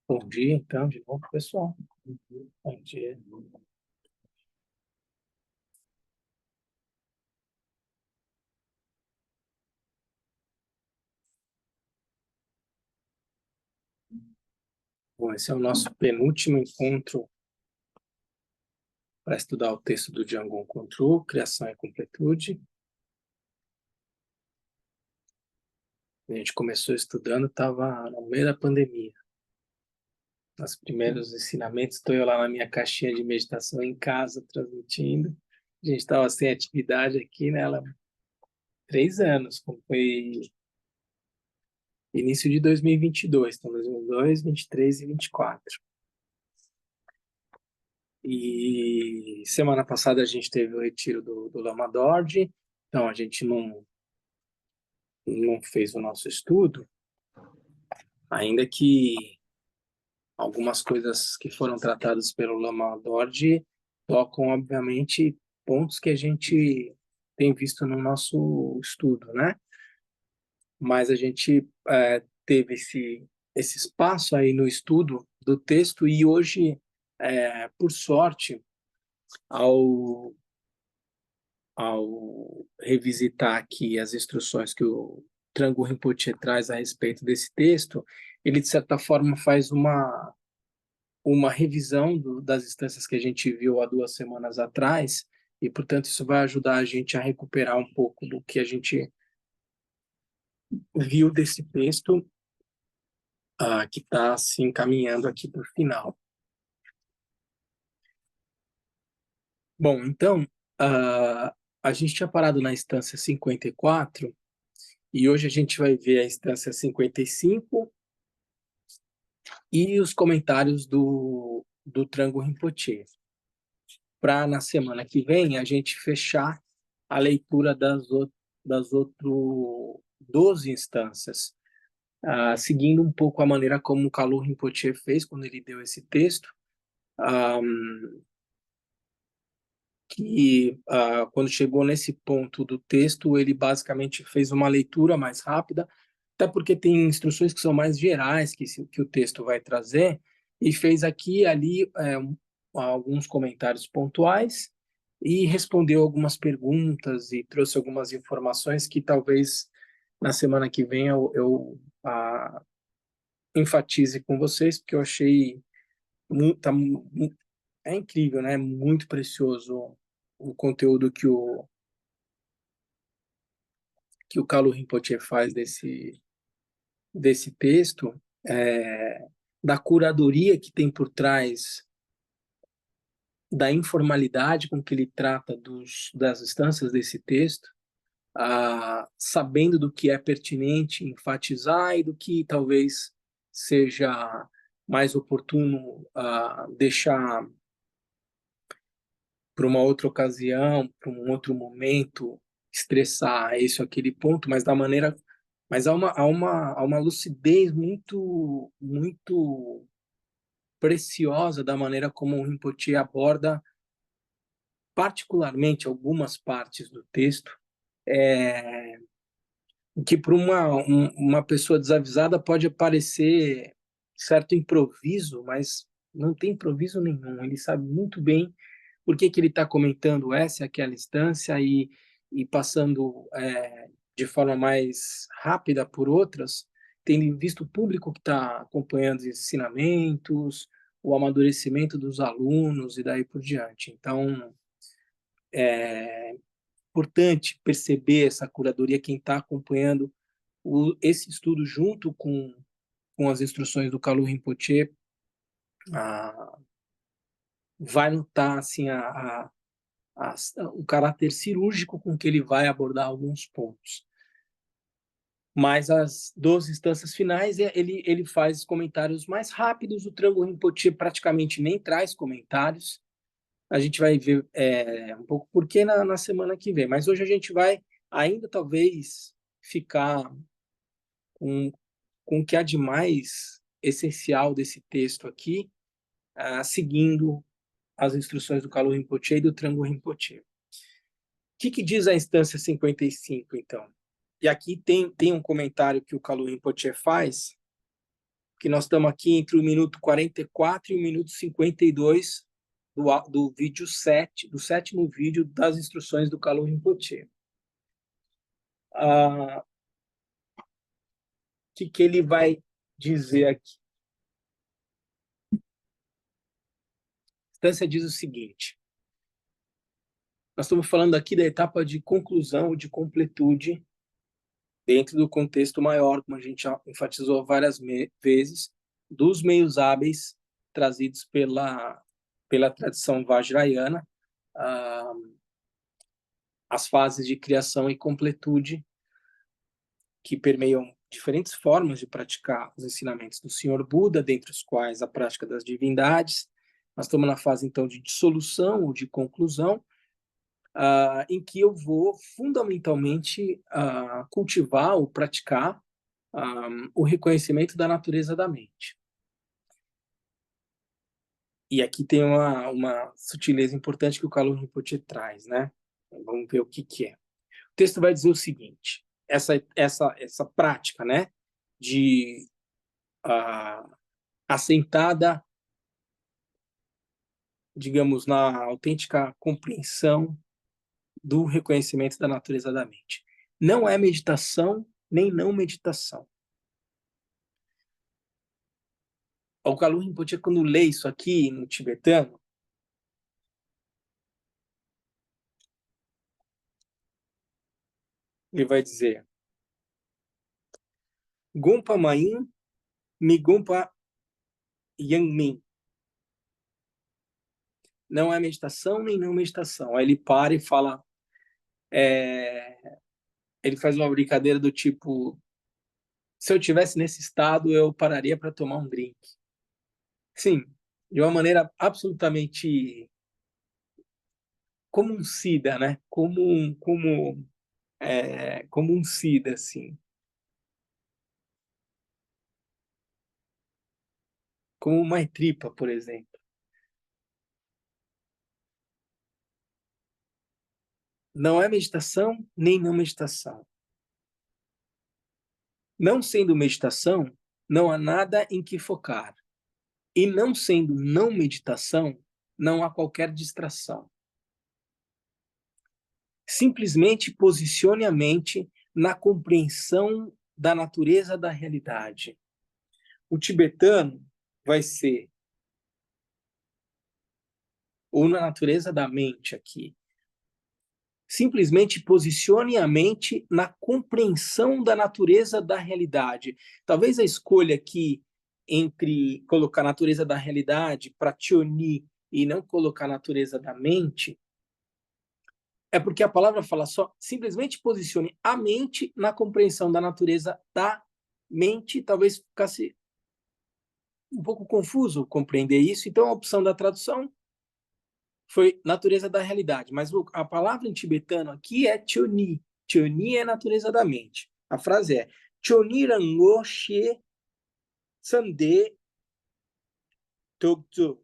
Bom dia, então, de novo, pessoal. Bom dia. Bom, esse é o nosso penúltimo encontro para estudar o texto do Django Control, Criação e Completude. A gente começou estudando, estava no meio da pandemia. Nos primeiros ensinamentos, estou eu lá na minha caixinha de meditação em casa, transmitindo. A gente estava sem atividade aqui, né? 3 anos, como foi início de 2022, então 2022, 23 e 24. E semana passada a gente teve o retiro do Lama Dorje, então a gente não fez o nosso estudo, ainda que algumas coisas que foram tratadas pelo Lama Dorje tocam, obviamente, pontos que a gente tem visto no nosso estudo, né? Mas a gente teve esse espaço aí no estudo do texto e hoje, por sorte, ao revisitar aqui as instruções que o Trango Rinpoche traz a respeito desse texto, ele, de certa forma, faz uma revisão das instâncias que a gente viu há 2 semanas atrás, e, portanto, isso vai ajudar a gente a recuperar um pouco do que a gente viu desse texto, que está se encaminhando aqui para o final. Bom, então, a gente tinha parado na instância 54, e hoje a gente vai ver a instância 55 e os comentários do Trango Rinpoche, para na semana que vem a gente fechar a leitura das outras 12 instâncias, seguindo um pouco a maneira como o Kalu Rinpoche fez quando ele deu esse texto, que quando chegou nesse ponto do texto, ele basicamente fez uma leitura mais rápida, até porque tem instruções que são mais gerais que o texto vai trazer, e fez aqui e ali alguns comentários pontuais e respondeu algumas perguntas e trouxe algumas informações que talvez na semana que vem eu enfatize com vocês, porque eu achei tá, é incrível, né? Muito precioso o conteúdo que o Kalu Rinpoche faz desse texto, da curadoria que tem por trás da informalidade com que ele trata das instâncias desse texto, sabendo do que é pertinente enfatizar e do que talvez seja mais oportuno deixar para uma outra ocasião, para um outro momento, estressar esse ou aquele ponto, mas da maneira, mas há uma lucidez muito preciosa da maneira como o Rinpoche aborda particularmente algumas partes do texto, é, que para uma pessoa desavisada pode parecer certo improviso, mas não tem improviso nenhum. Ele sabe muito bem por que ele está comentando essa e aquela instância e passando de forma mais rápida por outras, tendo visto o público que está acompanhando os ensinamentos, o amadurecimento dos alunos e daí por diante. Então, é importante perceber essa curadoria, quem está acompanhando esse estudo junto com, as instruções do Kalu Rinpoche, vai notar assim, o caráter cirúrgico com que ele vai abordar alguns pontos. Mas as 12 instâncias finais, ele faz comentários mais rápidos, o Trango Rinpoche praticamente nem traz comentários. A gente vai ver um pouco por que na semana que vem. Mas hoje a gente vai ainda talvez ficar com o que há de mais essencial desse texto aqui, seguindo as instruções do Kalu Rinpoche e do Trango Rinpoche. O que diz a instância 55, então? E aqui tem um comentário que o Kalu Rinpoche faz, que nós estamos aqui entre o minuto 44 e o minuto 52 do vídeo 7, do 7º vídeo das instruções do Kalu Rinpoche. O que ele vai dizer aqui? A instância diz o seguinte: nós estamos falando aqui da etapa de conclusão, de completude, dentro do contexto maior, como a gente já enfatizou várias vezes, dos meios hábeis trazidos pela tradição vajrayana, as fases de criação e completude que permeiam diferentes formas de praticar os ensinamentos do Senhor Buda, dentre os quais a prática das divindades. Nós estamos na fase, então, de dissolução ou de conclusão, em que eu vou fundamentalmente cultivar ou praticar o reconhecimento da natureza da mente. E aqui tem uma sutileza importante que o Kalu Rinpoche traz, né? Vamos ver o que é. O texto vai dizer o seguinte: essa prática, né, de assentada, digamos, na autêntica compreensão do reconhecimento da natureza da mente. Não é meditação, nem não meditação. O Kalu Rinpoche, quando lê isso aqui no tibetano, ele vai dizer: Gompa Main, Mi Gompa Yang Min. Não é meditação, nem não meditação. Aí ele para e fala... ele faz uma brincadeira do tipo: se eu tivesse nesse estado, eu pararia para tomar um drink. Sim, de uma maneira absolutamente como um SIDA, né? Como um SIDA, assim. Como uma tripa, por exemplo. Não é meditação, nem não meditação. Não sendo meditação, não há nada em que focar. E não sendo não meditação, não há qualquer distração. Simplesmente posicione a mente na compreensão da natureza da realidade. O tibetano vai ser, ou na natureza da mente aqui, simplesmente posicione a mente na compreensão da natureza da realidade. Talvez a escolha aqui entre colocar a natureza da realidade para Tioni e não colocar a natureza da mente é porque a palavra fala só, simplesmente posicione a mente na compreensão da natureza da mente. Talvez ficasse um pouco confuso compreender isso, então a opção da tradução foi natureza da realidade, mas a palavra em tibetano aqui é Tioni. Tioni é natureza da mente. A frase é Tioni rango she sande tokzu.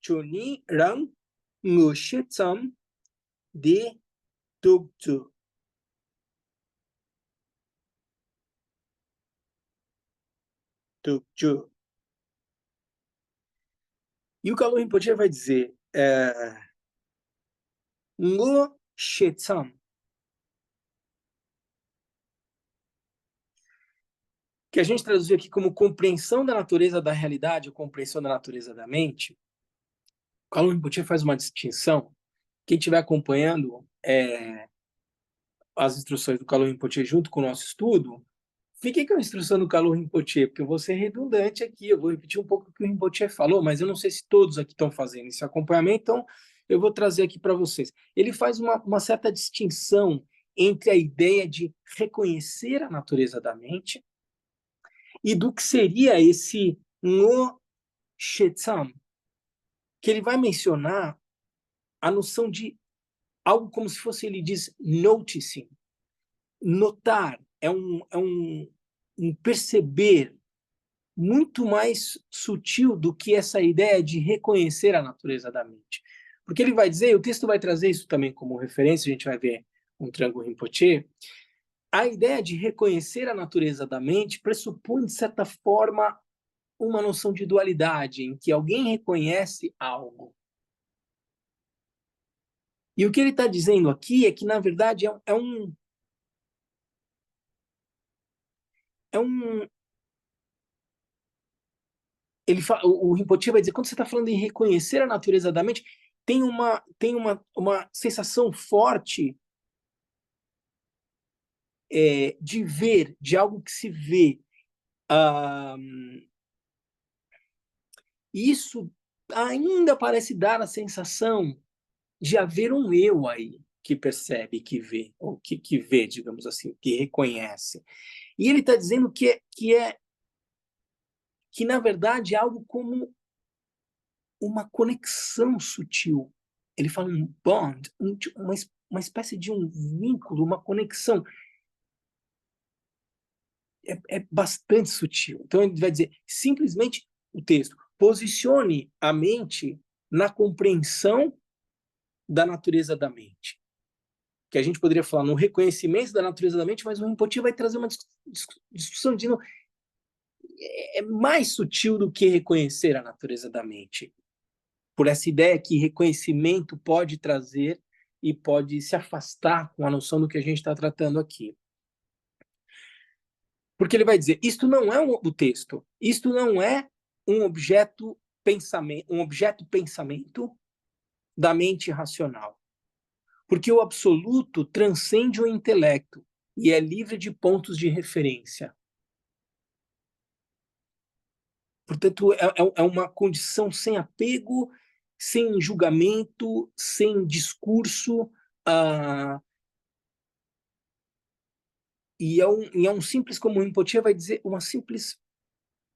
Tioni rango she tsam de tokzu. Tokzu. E o Kalu Rinpoche vai dizer Ngo she tsam, que a gente traduziu aqui como compreensão da natureza da realidade, ou compreensão da natureza da mente. O Kalu Rinpoche faz uma distinção. Quem estiver acompanhando as instruções do Kalu Rinpoche junto com o nosso estudo, Fiquei com a instrução do Kalu Rinpoche, porque eu vou ser redundante aqui, eu vou repetir um pouco o que o Rinpoche falou, mas eu não sei se todos aqui estão fazendo esse acompanhamento, então eu vou trazer aqui para vocês. Ele faz uma certa distinção entre a ideia de reconhecer a natureza da mente e do que seria esse no shetsam, que ele vai mencionar a noção de algo como se fosse, ele diz, noticing. Notar um perceber muito mais sutil do que essa ideia de reconhecer a natureza da mente. Porque ele vai dizer, o texto vai trazer isso também como referência, a gente vai ver um Trango Rinpoche, a ideia de reconhecer a natureza da mente pressupõe, de certa forma, uma noção de dualidade, em que alguém reconhece algo. E o que ele está dizendo aqui é que, na verdade, é um o Rinpoche vai dizer, quando você está falando em reconhecer a natureza da mente, tem uma sensação forte de ver, de algo que se vê. Isso ainda parece dar a sensação de haver um eu aí que percebe, que vê, ou que vê, digamos assim, que reconhece. E ele está dizendo que, na verdade, é algo como uma conexão sutil. Ele fala um bond, uma espécie de um vínculo, uma conexão. É bastante sutil. Então, ele vai dizer, simplesmente, o texto, posicione a mente na compreensão da natureza da mente. Que a gente poderia falar no reconhecimento da natureza da mente, mas o Rinpoche vai trazer uma discussão de mais sutil do que reconhecer a natureza da mente. Por essa ideia que reconhecimento pode trazer e pode se afastar com a noção do que a gente está tratando aqui. Porque ele vai dizer, isto não é o texto, isto não é um objeto pensamento da mente racional. Porque o absoluto transcende o intelecto e é livre de pontos de referência. Portanto, é uma condição sem apego, sem julgamento, sem discurso, e é um simples, como o Rinpoche vai dizer, uma simples,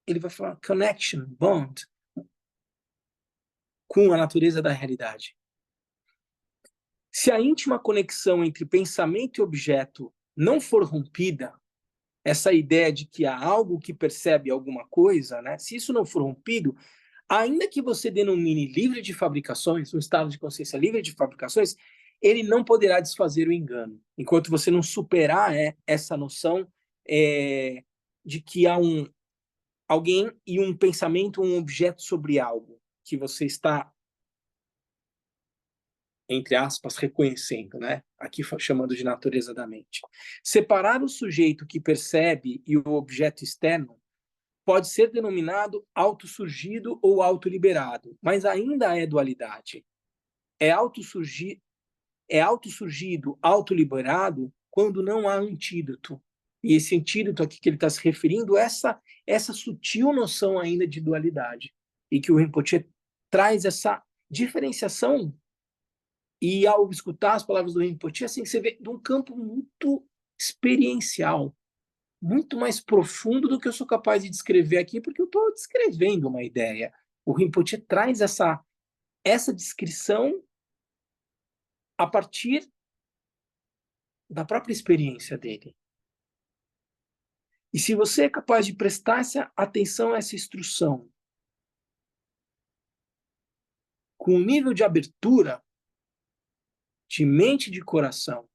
ele vai falar connection, bond, com a natureza da realidade. Se a íntima conexão entre pensamento e objeto não for rompida, essa ideia de que há algo que percebe alguma coisa, né? Se isso não for rompido, ainda que você denomine livre de fabricações, um estado de consciência livre de fabricações, ele não poderá desfazer o engano, enquanto você não superar essa noção de que há alguém e um pensamento, um objeto sobre algo que você está, entre aspas, reconhecendo, né? Aqui chamando de natureza da mente. Separar o sujeito que percebe e o objeto externo pode ser denominado autossurgido ou autoliberado, mas ainda é dualidade. É autossurgido, autoliberado, quando não há antídoto. E esse antídoto aqui que ele está se referindo, essa sutil noção ainda de dualidade. E que o Rinpoche traz essa diferenciação. E ao escutar as palavras do Rinpoche, assim, você vê de um campo muito experiencial, muito mais profundo do que eu sou capaz de descrever aqui, porque eu estou descrevendo uma ideia. O Rinpoche traz essa descrição a partir da própria experiência dele. E se você é capaz de prestar essa atenção a essa instrução, com um nível de abertura, de mente e de coração,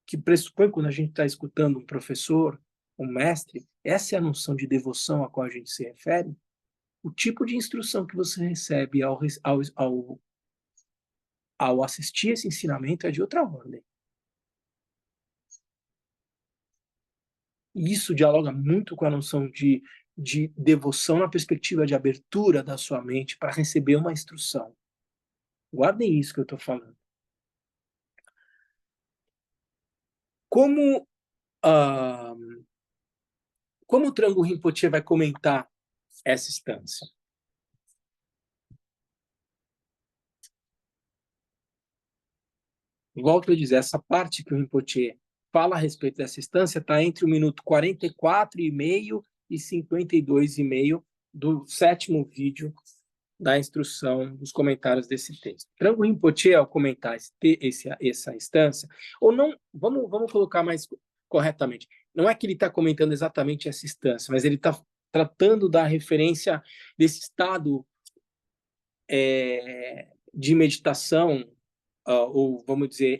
que pressupõe quando a gente está escutando um professor, um mestre, essa é a noção de devoção a qual a gente se refere, o tipo de instrução que você recebe ao assistir esse ensinamento é de outra ordem. E isso dialoga muito com a noção de devoção na perspectiva de abertura da sua mente para receber uma instrução. Guardem isso que eu estou falando. Como Como o Trango Rinpoche vai comentar essa instância? Volto a dizer, essa parte que o Rinpoche fala a respeito dessa instância está entre o minuto 44,5 e 52,5 do 7º vídeo da instrução dos comentários desse texto. Trango Rinpoche, ao comentar essa instância, ou não, vamos colocar mais corretamente, não é que ele está comentando exatamente essa instância, mas ele está tratando da referência desse estado de meditação, ou vamos dizer,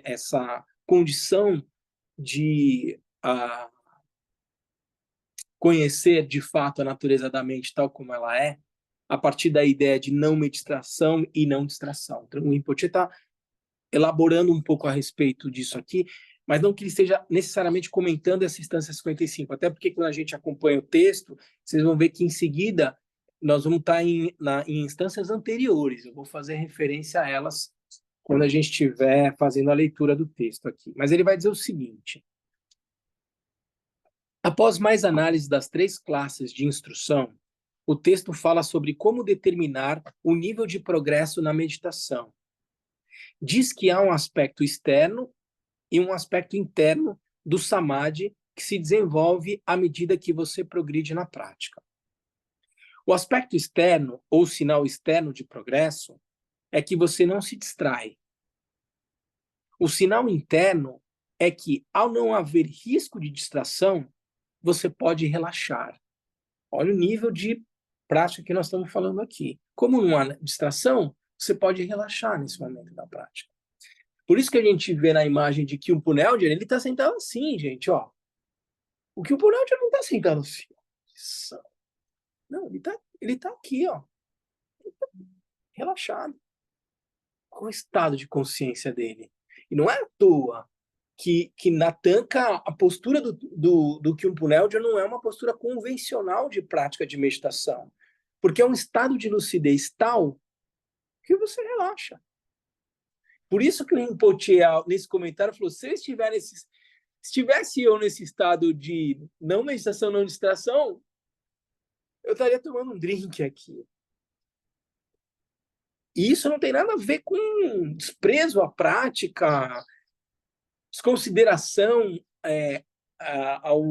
essa condição de conhecer de fato a natureza da mente tal como ela é, a partir da ideia de não meditação e não distração. Então, o Rinpoche está elaborando um pouco a respeito disso aqui, mas não que ele esteja necessariamente comentando essa instância 55, até porque quando a gente acompanha o texto, vocês vão ver que em seguida nós vamos estar em instâncias anteriores, eu vou fazer referência a elas quando a gente estiver fazendo a leitura do texto aqui. Mas ele vai dizer o seguinte: após mais análise das 3 classes de instrução, o texto fala sobre como determinar o nível de progresso na meditação. Diz que há um aspecto externo e um aspecto interno do samadhi que se desenvolve à medida que você progride na prática. O aspecto externo, ou sinal externo de progresso, é que você não se distrai. O sinal interno é que, ao não haver risco de distração, você pode relaxar. Olha o nível de prática que nós estamos falando aqui. Como não há distração, você pode relaxar nesse momento da prática. Por isso que a gente vê na imagem de Kyumpo Nelder, ele está sentado assim, gente, ó. O Kyumpo Nelder não está sentado assim. Não, ele tá aqui, ó. Relaxado. Qual o estado de consciência dele? E não é à toa que na Tanka a postura do Kyumpo Nelder não é uma postura convencional de prática de meditação, porque é um estado de lucidez tal que você relaxa. Por isso que o Rinpoche, nesse comentário, falou, se estivesse eu nesse estado de não meditação, não distração, eu estaria tomando um drink aqui. E isso não tem nada a ver com desprezo à prática, desconsideração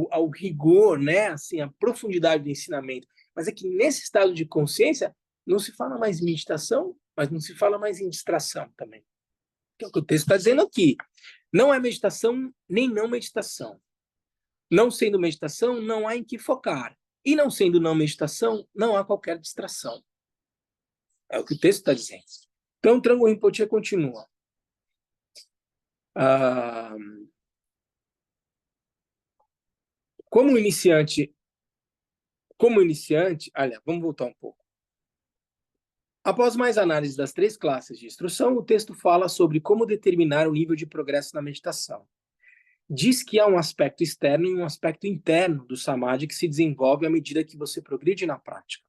ao rigor, né? Assim, a profundidade do ensinamento. Mas é que nesse estado de consciência não se fala mais em meditação, mas não se fala mais em distração também. Que é o que o texto está dizendo aqui. Não é meditação nem não meditação. Não sendo meditação, não há em que focar. E não sendo não meditação, não há qualquer distração. É o que o texto está dizendo. Então, Trango Rinpoche continua. Como iniciante, olha, vamos voltar um pouco. Após mais análise das 3 classes de instrução, o texto fala sobre como determinar o nível de progresso na meditação. Diz que há um aspecto externo e um aspecto interno do samadhi que se desenvolve à medida que você progride na prática.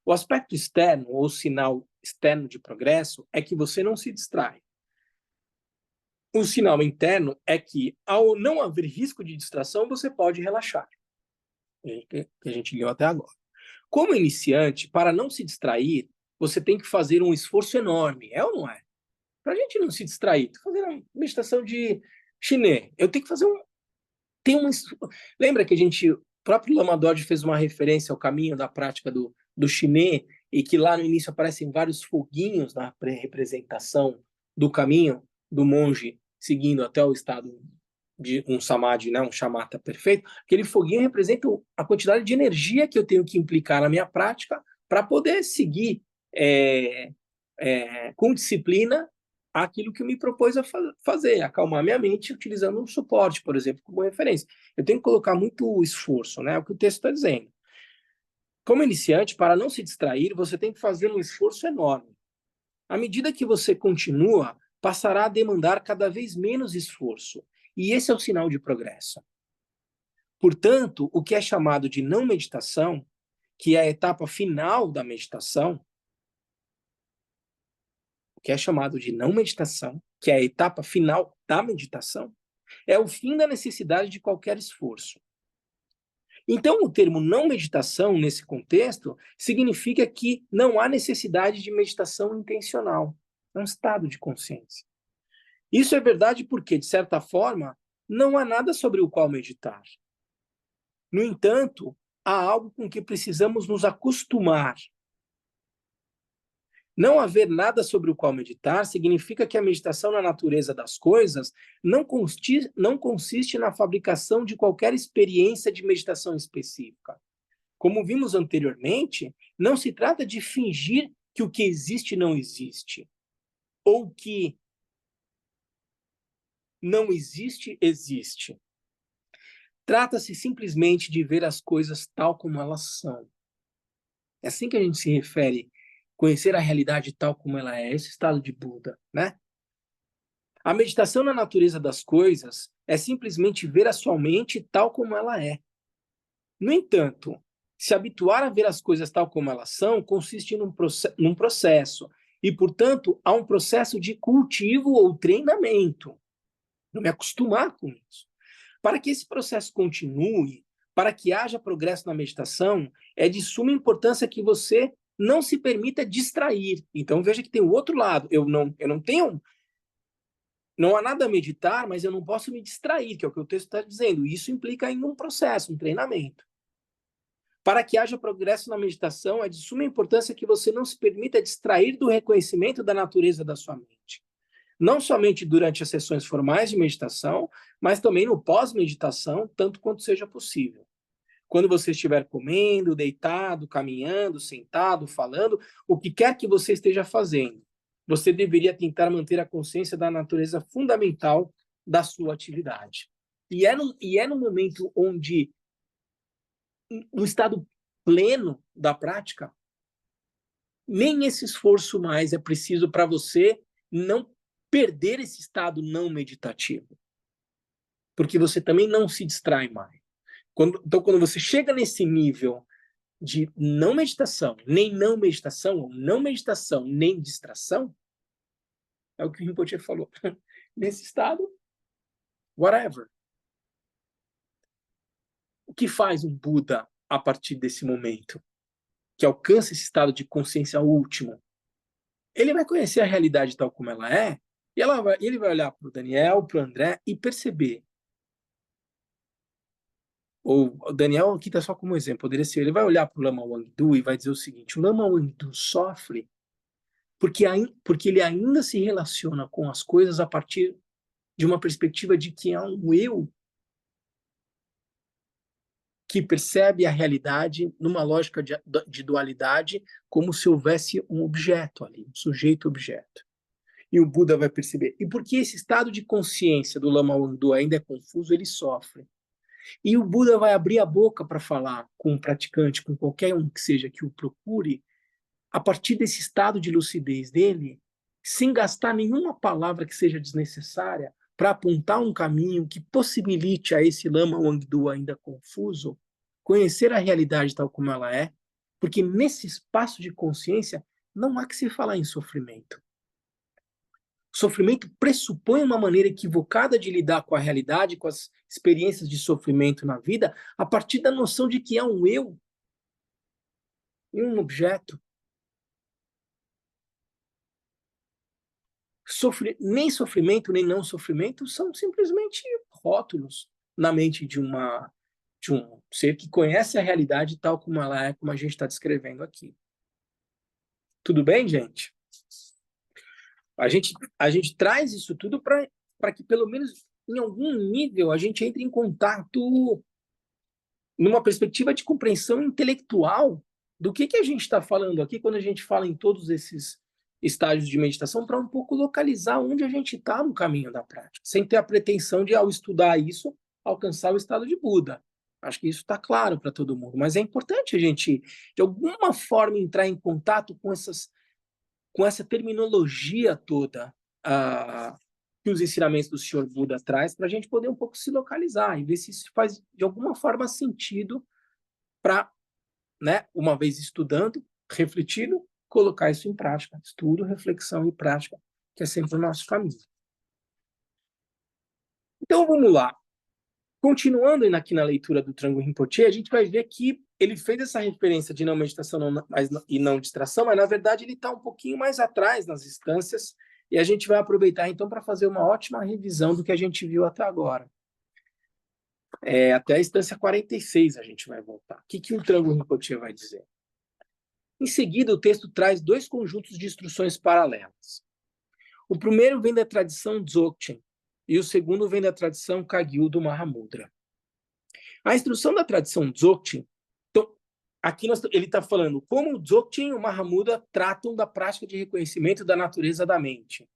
O aspecto externo, ou sinal externo de progresso, é que você não se distrai. O sinal interno é que, ao não haver risco de distração, você pode relaxar. Que a gente leu até agora. Como iniciante, para não se distrair, você tem que fazer um esforço enorme, é ou não é? Para a gente não se distrair, estou fazendo uma meditação de chinês, eu tenho que fazer Lembra que o próprio Lama Dodge fez uma referência ao caminho da prática do chinês e que lá no início aparecem vários foguinhos na representação do caminho do monge seguindo até o estado de um samadhi, né, um shamatha perfeito. Aquele foguinho representa a quantidade de energia que eu tenho que implicar na minha prática para poder seguir com disciplina aquilo que eu me propus a fazer, acalmar minha mente utilizando um suporte, por exemplo, como referência. Eu tenho que colocar muito esforço, né? É o que o texto está dizendo. Como iniciante, para não se distrair, você tem que fazer um esforço enorme. À medida que você continua, passará a demandar cada vez menos esforço. E esse é o sinal de progresso. Portanto, o que é chamado de não meditação, que é a etapa final da meditação, que é chamado de não meditação, que é a etapa final da meditação, é o fim da necessidade de qualquer esforço. Então, o termo não meditação, nesse contexto, significa que não há necessidade de meditação intencional. É um estado de consciência. Isso é verdade porque, de certa forma, não há nada sobre o qual meditar. No entanto, há algo com que precisamos nos acostumar. Não haver nada sobre o qual meditar significa que a meditação na natureza das coisas não consiste na fabricação de qualquer experiência de meditação específica. Como vimos anteriormente, não se trata de fingir que o que existe não existe, ou que não existe, existe. Trata-se simplesmente de ver as coisas tal como elas são. É assim que a gente se refere, conhecer a realidade tal como ela é, esse estado de Buda, né? A meditação na natureza das coisas é simplesmente ver a sua mente tal como ela é. No entanto, se habituar a ver as coisas tal como elas são consiste num processo, e, portanto, há um processo de cultivo ou treinamento. Não me acostumar com isso. Para que esse processo continue, para que haja progresso na meditação, é de suma importância que você não se permita distrair. Então, veja que tem o outro lado. Eu não tenho. Não há nada a meditar, mas eu não posso me distrair, que é o que o texto está dizendo. Isso implica em um processo, um treinamento. Para que haja progresso na meditação, é de suma importância que você não se permita distrair do reconhecimento da natureza da sua mente. Não somente durante as sessões formais de meditação, mas também no pós-meditação, tanto quanto seja possível. Quando você estiver comendo, deitado, caminhando, sentado, falando, o que quer que você esteja fazendo, você deveria tentar manter a consciência da natureza fundamental da sua atividade. E é no momento onde o estado pleno da prática, nem esse esforço mais é preciso para você não perder esse estado não meditativo, porque você também não se distrai mais. Então, quando você chega nesse nível de não meditação, nem não meditação, ou não meditação, nem distração, é o que o Rinpoche falou. Nesse estado, whatever. O que faz um Buda a partir desse momento? Que alcança esse estado de consciência último? Ele vai conhecer a realidade tal como ela é, e ele vai olhar para o Daniel, para o André, e perceber. Ou o Daniel aqui está só como exemplo, poderia ser, ele vai olhar para o Lama Wangdu e vai dizer o seguinte: o Lama Wangdu sofre porque ele ainda se relaciona com as coisas a partir de uma perspectiva de que há um eu que percebe a realidade numa lógica de dualidade, como se houvesse um objeto ali, um sujeito-objeto. E o Buda vai perceber. E porque esse estado de consciência do Lama Wangdu ainda é confuso, ele sofre. E o Buda vai abrir a boca para falar com o praticante, com qualquer um que seja que o procure, a partir desse estado de lucidez dele, sem gastar nenhuma palavra que seja desnecessária, para apontar um caminho que possibilite a esse Lama Wangdu ainda confuso conhecer a realidade tal como ela é, porque nesse espaço de consciência não há que se falar em sofrimento. Sofrimento pressupõe uma maneira equivocada de lidar com a realidade, com as experiências de sofrimento na vida, a partir da noção de que há um eu e um objeto. Nem sofrimento, nem não sofrimento são simplesmente rótulos na mente de um ser que conhece a realidade tal como ela é, como a gente está descrevendo aqui. Tudo bem, gente? A gente traz isso tudo para que, pelo menos em algum nível, a gente entre em contato numa perspectiva de compreensão intelectual do que a gente está falando aqui quando a gente fala em todos esses estágios de meditação, para um pouco localizar onde a gente está no caminho da prática, sem ter a pretensão de, ao estudar isso, alcançar o estado de Buda. Acho que isso está claro para todo mundo, mas é importante a gente, de alguma forma, entrar em contato com essa terminologia toda que os ensinamentos do Senhor Buda traz, para a gente poder um pouco se localizar e ver se isso faz, de alguma forma, sentido para, né, uma vez estudando, refletindo, colocar isso em prática. Estudo, reflexão e prática, que é sempre o nosso caminho. Então, vamos lá. Continuando aqui na leitura do Trango Rinpoche, a gente vai ver que ele fez essa referência de não meditação e não distração, mas na verdade ele está um pouquinho mais atrás nas instâncias, e a gente vai aproveitar então para fazer uma ótima revisão do que a gente viu até agora. Até a instância 46 a gente vai voltar. O que o Trango Rinpoche vai dizer? Em seguida, o texto traz dois conjuntos de instruções paralelas. O primeiro vem da tradição Dzogchen, e o segundo vem da tradição Kagyu do Mahamudra. A instrução da tradição Dzogchen, então, aqui ele está falando como o Dzogchen e o Mahamudra tratam da prática de reconhecimento da natureza da mente,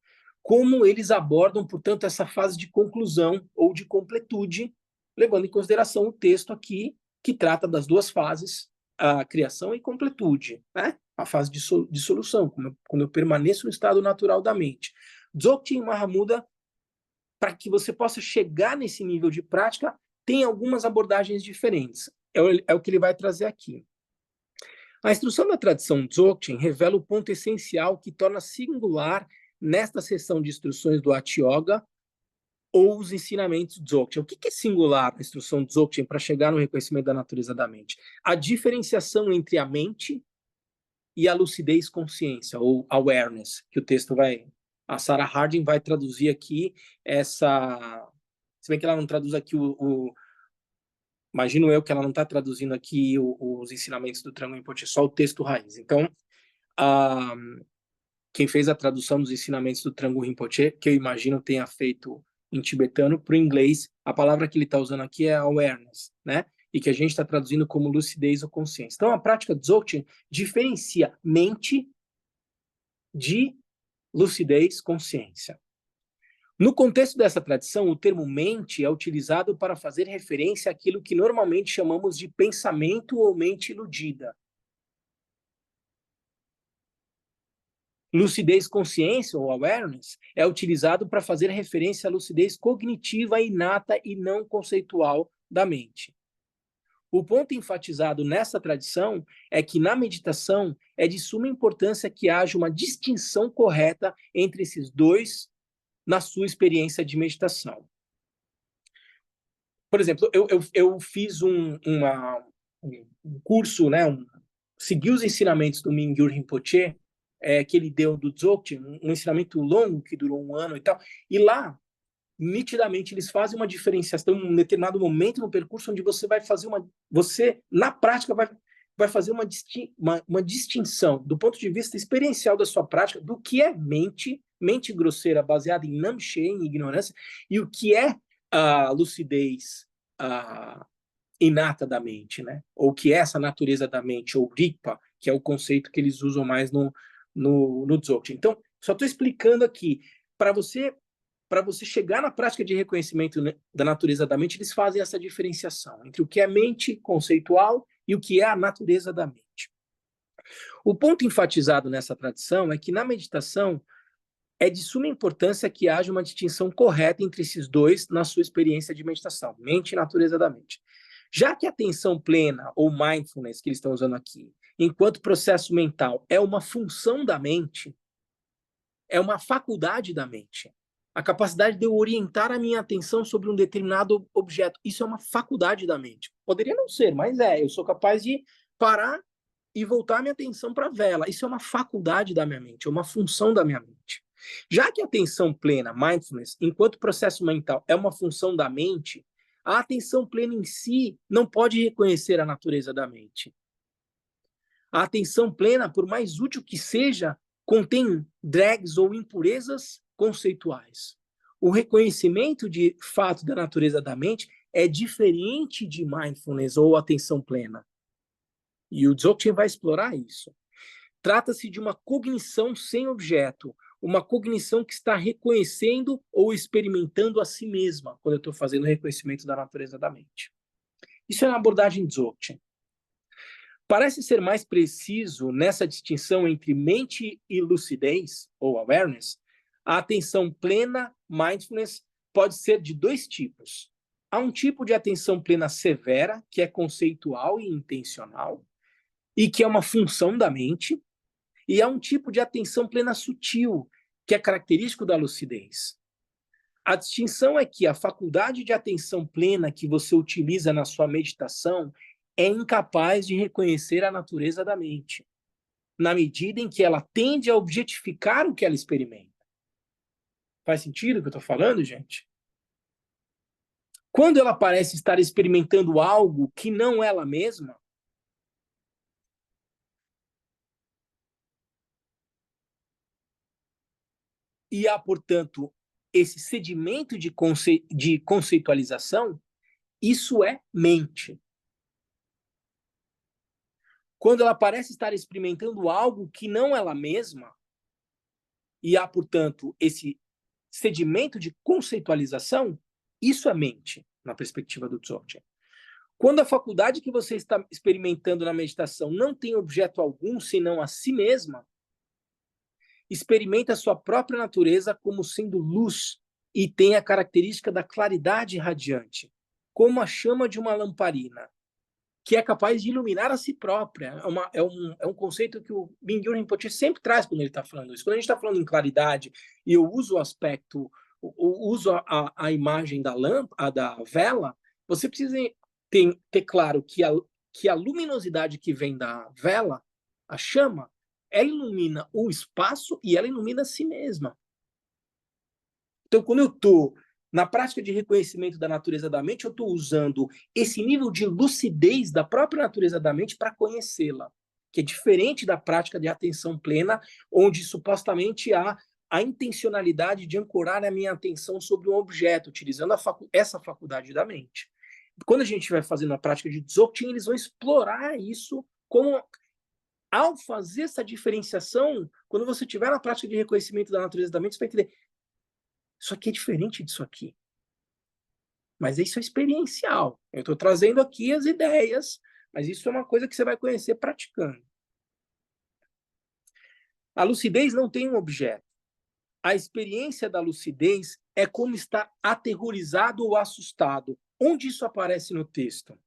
como eles abordam, portanto, essa fase de conclusão ou de completude, levando em consideração o texto aqui, que trata das duas fases, a criação e completude, né? A fase de dissolução, quando eu permaneço no estado natural da mente. Dzogchen e Mahamudra, para que você possa chegar nesse nível de prática, tem algumas abordagens diferentes. É o que ele vai trazer aqui. A instrução da tradição Dzogchen revela o ponto essencial que torna singular nesta seção de instruções do Hatha Yoga ou os ensinamentos Dzogchen. O que é singular na instrução Dzogchen para chegar no reconhecimento da natureza da mente? A diferenciação entre a mente e a lucidez consciência, ou awareness, que o texto vai... A Sarah Harding vai traduzir aqui essa... Se bem que ela não traduz aqui imagino eu que ela não está traduzindo aqui os ensinamentos do Trango Rinpoche, só o texto raiz. Então, quem fez a tradução dos ensinamentos do Trango Rinpoche, que eu imagino tenha feito em tibetano, para o inglês, a palavra que ele está usando aqui é awareness, né? E que a gente está traduzindo como lucidez ou consciência. Então, a prática Dzogchen diferencia mente de lucidez, consciência. No contexto dessa tradição, o termo mente é utilizado para fazer referência àquilo que normalmente chamamos de pensamento ou mente iludida. Lucidez consciência, ou awareness, é utilizado para fazer referência à lucidez cognitiva inata e não conceitual da mente. O ponto enfatizado nessa tradição é que na meditação é de suma importância que haja uma distinção correta entre esses dois na sua experiência de meditação. Por exemplo, eu fiz um curso, né, segui os ensinamentos do Mingyur Rinpoche, que ele deu do Dzogchen, um ensinamento longo que durou 1 ano e tal, e lá, nitidamente, eles fazem uma diferenciação em um determinado momento no percurso onde você vai fazer você, na prática, vai fazer uma distinção do ponto de vista experiencial da sua prática do que é mente grosseira baseada em namshe, em ignorância, e o que é a lucidez inata da mente, né? Ou que é essa natureza da mente, ou Rigpa, que é o conceito que eles usam mais no Dzogchen. Então, só estou explicando aqui, para você chegar na prática de reconhecimento da natureza da mente, eles fazem essa diferenciação entre o que é mente conceitual e o que é a natureza da mente. O ponto enfatizado nessa tradição é que na meditação é de suma importância que haja uma distinção correta entre esses dois na sua experiência de meditação, mente e natureza da mente. Já que a atenção plena, ou mindfulness, que eles estão usando aqui, enquanto processo mental, é uma função da mente, é uma faculdade da mente. A capacidade de eu orientar a minha atenção sobre um determinado objeto, isso é uma faculdade da mente. Poderia não ser, mas eu sou capaz de parar e voltar a minha atenção para a vela. Isso é uma faculdade da minha mente, é uma função da minha mente. Já que a atenção plena, mindfulness, enquanto processo mental é uma função da mente, a atenção plena em si não pode reconhecer a natureza da mente. A atenção plena, por mais útil que seja, contém drags ou impurezas conceituais. O reconhecimento de fato da natureza da mente é diferente de mindfulness ou atenção plena. E o Dzogchen vai explorar isso. Trata-se de uma cognição sem objeto, uma cognição que está reconhecendo ou experimentando a si mesma, quando eu estou fazendo o reconhecimento da natureza da mente. Isso é uma abordagem Dzogchen. Parece ser mais preciso nessa distinção entre mente e lucidez, ou awareness, a atenção plena, mindfulness, pode ser de 2 tipos. Há um tipo de atenção plena severa, que é conceitual e intencional, e que é uma função da mente, e há um tipo de atenção plena sutil, que é característico da lucidez. A distinção é que a faculdade de atenção plena que você utiliza na sua meditação é incapaz de reconhecer a natureza da mente, na medida em que ela tende a objetificar o que ela experimenta. Faz sentido o que eu estou falando, gente? Quando ela parece estar experimentando algo que não ela mesma, e há, portanto, esse sedimento de conceitualização, isso é mente. Quando ela parece estar experimentando algo que não ela mesma, e há, portanto, esse sedimento de conceitualização, isso é mente, na perspectiva do Dzogchen. Quando a faculdade que você está experimentando na meditação não tem objeto algum senão a si mesma, experimenta a sua própria natureza como sendo luz e tem a característica da claridade radiante, como a chama de uma lamparina, que é capaz de iluminar a si própria. É um conceito que o Mingyur Rinpoche sempre traz quando ele está falando isso. Quando a gente está falando em claridade, e eu uso o aspecto, uso a imagem da lâmpada, da vela, você precisa ter claro que a luminosidade que vem da vela, a chama, ela ilumina o espaço e ela ilumina a si mesma. Então, quando eu estou na prática de reconhecimento da natureza da mente, eu estou usando esse nível de lucidez da própria natureza da mente para conhecê-la, que é diferente da prática de atenção plena, onde supostamente há a intencionalidade de ancorar a minha atenção sobre um objeto, utilizando essa faculdade da mente. Quando a gente vai fazendo a prática de Dzogchen, eles vão explorar isso como, ao fazer essa diferenciação, quando você estiver na prática de reconhecimento da natureza da mente, você vai entender, isso aqui é diferente disso aqui. Mas isso é experiencial. Eu estou trazendo aqui as ideias, mas isso é uma coisa que você vai conhecer praticando. A lucidez não tem um objeto. A experiência da lucidez é como estar aterrorizado ou assustado. Onde isso aparece no texto?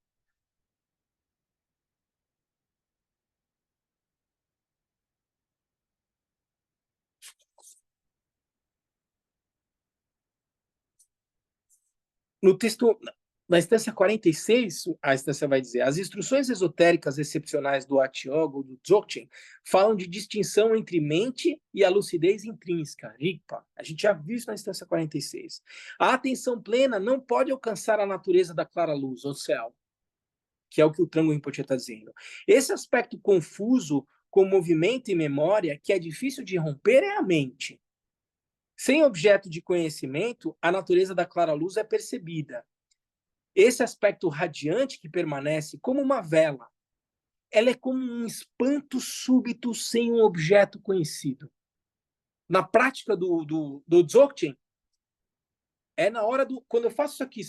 No texto da instância 46, a instância vai dizer: as instruções esotéricas excepcionais do Hatha Yoga ou do Dzogchen falam de distinção entre mente e a lucidez intrínseca, Rigpa. A gente já viu isso na instância 46. A atenção plena não pode alcançar a natureza da clara luz, ou céu, que é o que o Trango Rinpoche está dizendo. Esse aspecto confuso com movimento e memória, que é difícil de romper, é a mente. Sem objeto de conhecimento, a natureza da clara luz é percebida. Esse aspecto radiante que permanece como uma vela, ela é como um espanto súbito sem um objeto conhecido. Na prática do Dzogchen, é na hora do... Quando eu faço isso aqui,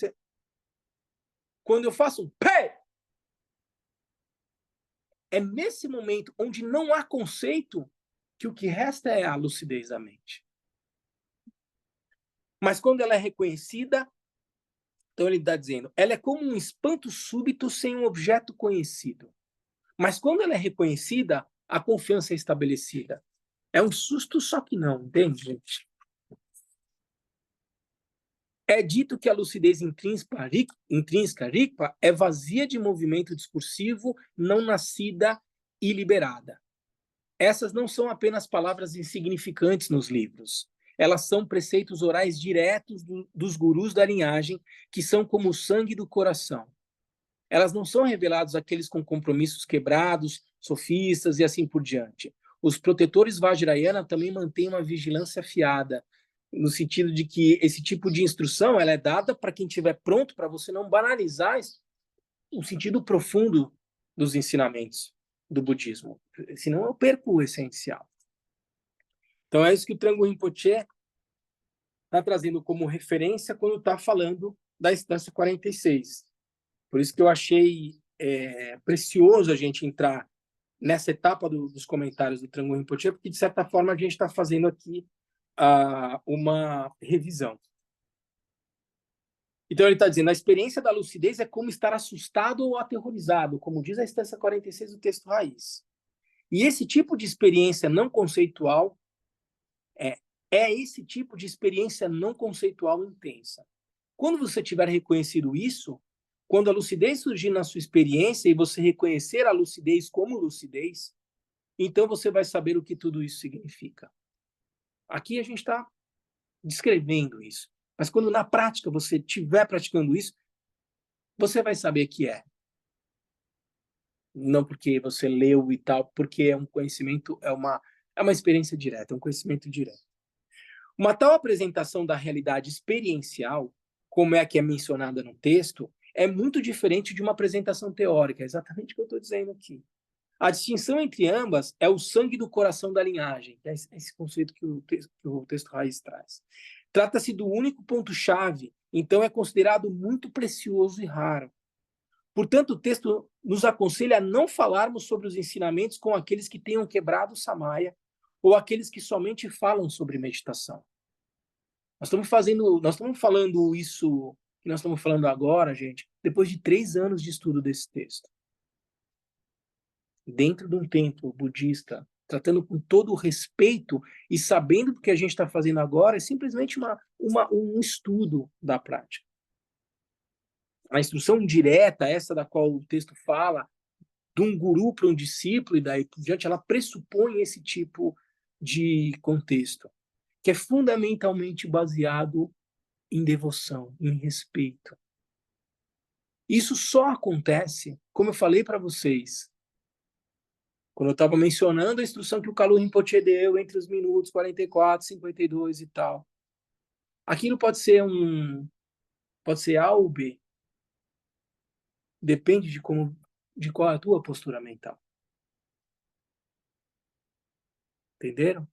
quando eu faço um pé, é nesse momento onde não há conceito que o que resta é a lucidez da mente. Mas quando ela é reconhecida, então ele está dizendo, ela é como um espanto súbito sem um objeto conhecido. Mas quando ela é reconhecida, a confiança é estabelecida. É um susto, só que não, entende, gente? É dito que a lucidez intrínseca, Rigpa, é vazia de movimento discursivo, não nascida e liberada. Essas não são apenas palavras insignificantes nos livros. Elas são preceitos orais diretos dos gurus da linhagem, que são como o sangue do coração. Elas não são reveladas àqueles com compromissos quebrados, sofistas e assim por diante. Os protetores Vajrayana também mantêm uma vigilância afiada, no sentido de que esse tipo de instrução ela é dada para quem estiver pronto, para você não banalizar o sentido profundo dos ensinamentos do budismo. Senão eu perco o essencial. Então é isso que o Trango Rinpoche está trazendo como referência quando está falando da instância 46. Por isso que eu achei precioso a gente entrar nessa etapa dos comentários do Trango Rinpoche, porque, de certa forma, a gente está fazendo aqui uma revisão. Então, ele está dizendo, a experiência da lucidez é como estar assustado ou aterrorizado, como diz a instância 46 do texto raiz. E esse tipo de experiência não conceitual é esse tipo de experiência não conceitual intensa. Quando você tiver reconhecido isso, quando a lucidez surgir na sua experiência e você reconhecer a lucidez como lucidez, então você vai saber o que tudo isso significa. Aqui a gente está descrevendo isso. Mas quando na prática você estiver praticando isso, você vai saber que é. Não porque você leu e tal, porque é um conhecimento, é uma experiência direta, é um conhecimento direto. Uma tal apresentação da realidade experiencial, como é a que é mencionada no texto, é muito diferente de uma apresentação teórica, é exatamente o que eu estou dizendo aqui. A distinção entre ambas é o sangue do coração da linhagem, que é esse conceito que o texto raiz traz. Trata-se do único ponto-chave, então é considerado muito precioso e raro. Portanto, o texto nos aconselha a não falarmos sobre os ensinamentos com aqueles que tenham quebrado o Samaya ou aqueles que somente falam sobre meditação. Nós estamos falando isso que nós estamos falando agora, gente, depois de 3 anos de estudo desse texto. Dentro de um templo budista, tratando com todo o respeito e sabendo que o que a gente está fazendo agora é simplesmente um estudo da prática. A instrução direta, essa da qual o texto fala, de um guru para um discípulo e daí por diante, ela pressupõe esse tipo de contexto, que é fundamentalmente baseado em devoção, em respeito. Isso só acontece, como eu falei para vocês, quando eu estava mencionando a instrução que o Kalu Rinpoche deu entre os minutos 44, 52 e tal. Aquilo pode ser A ou B. Depende de qual é a tua postura mental. Entenderam?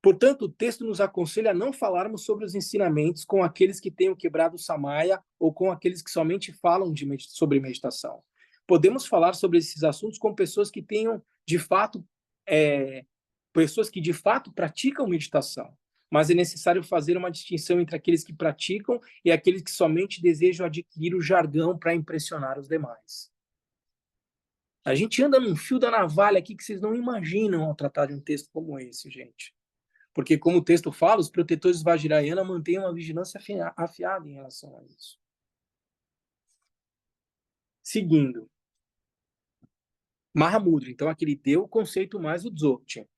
Portanto, o texto nos aconselha a não falarmos sobre os ensinamentos com aqueles que tenham quebrado o Samaya ou com aqueles que somente falam sobre meditação. Podemos falar sobre esses assuntos com pessoas que tenham, de fato, pessoas que de fato praticam meditação. Mas é necessário fazer uma distinção entre aqueles que praticam e aqueles que somente desejam adquirir o jargão para impressionar os demais. A gente anda num fio da navalha aqui que vocês não imaginam ao tratar de um texto como esse, gente. Porque, como o texto fala, os protetores Vajrayana mantêm uma vigilância afiada em relação a isso. Seguindo. Mahamudra. Então, aqui ele deu o conceito mais do Dzogchen.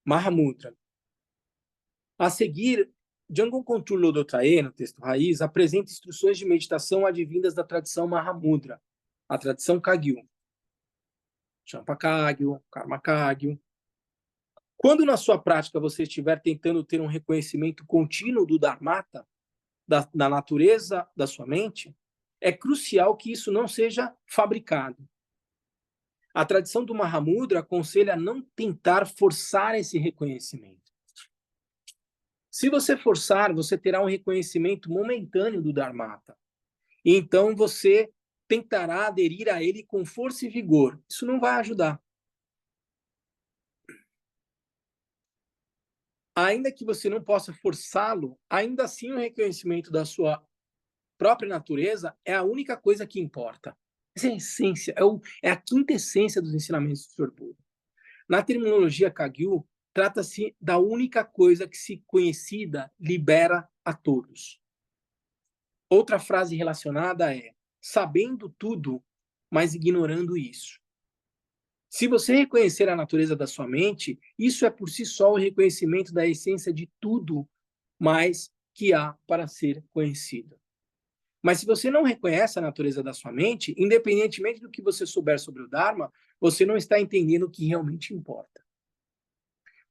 Mahamudra. A seguir, Django Kontur Lodrotae, no texto raiz, apresenta instruções de meditação advindas da tradição Mahamudra, a tradição Kagyu. Champa Kagyu, Karma Kagyu. Quando na sua prática você estiver tentando ter um reconhecimento contínuo do Dharmata, da natureza da sua mente, é crucial que isso não seja fabricado. A tradição do Mahamudra aconselha a não tentar forçar esse reconhecimento. Se você forçar, você terá um reconhecimento momentâneo do Dharmata. E então você tentará aderir a ele com força e vigor. Isso não vai ajudar. Ainda que você não possa forçá-lo, ainda assim o reconhecimento da sua própria natureza é a única coisa que importa. Essa é a essência, é a quinta essência dos ensinamentos do Sr. Buda. Na terminologia Kagyu, trata-se da única coisa que, se conhecida, libera a todos. Outra frase relacionada é: sabendo tudo, mas ignorando isso. Se você reconhecer a natureza da sua mente, isso é por si só o reconhecimento da essência de tudo mais que há para ser conhecido. Mas se você não reconhece a natureza da sua mente, independentemente do que você souber sobre o Dharma, você não está entendendo o que realmente importa.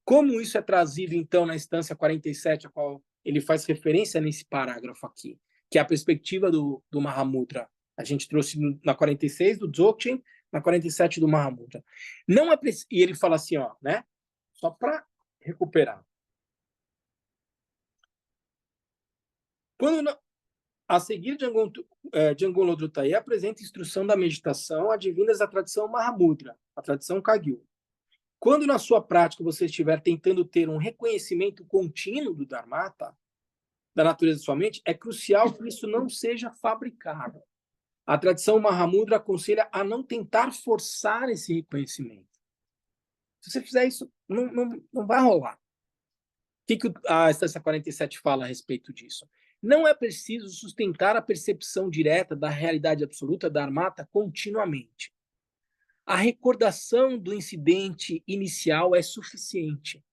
Como isso é trazido, então, na instância 47, a qual ele faz referência nesse parágrafo aqui, que é a perspectiva do Mahamudra. A gente trouxe na 46 do Dzogchen, na 47 do Mahamudra. Não é e ele fala assim, ó, né? Só para recuperar. Quando a seguir, Django Lodrotae apresenta instrução da meditação advindas da tradição Mahamudra, a tradição Kagyu. Quando na sua prática você estiver tentando ter um reconhecimento contínuo do Dharmata, da natureza da sua mente, é crucial que isso não seja fabricado. A tradição Mahamudra aconselha a não tentar forçar esse reconhecimento. Se você fizer isso, não vai rolar. O que a instância 47 fala a respeito disso? Não é preciso sustentar a percepção direta da realidade absoluta da armata continuamente. A recordação do incidente inicial é suficiente.